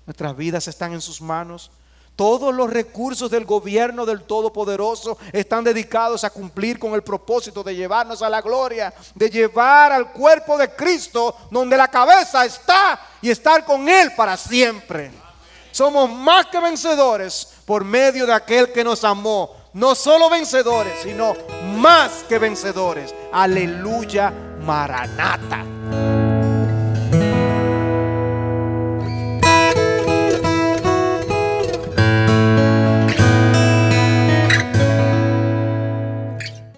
Nuestras vidas están en sus manos. Todos los recursos del gobierno del Todopoderoso están dedicados a cumplir con el propósito de llevarnos a la gloria, de llevar al cuerpo de Cristo donde la cabeza está y estar con Él para siempre. Somos más que vencedores por medio de aquel que nos amó. No solo vencedores, sino más que vencedores. Aleluya, Maranata.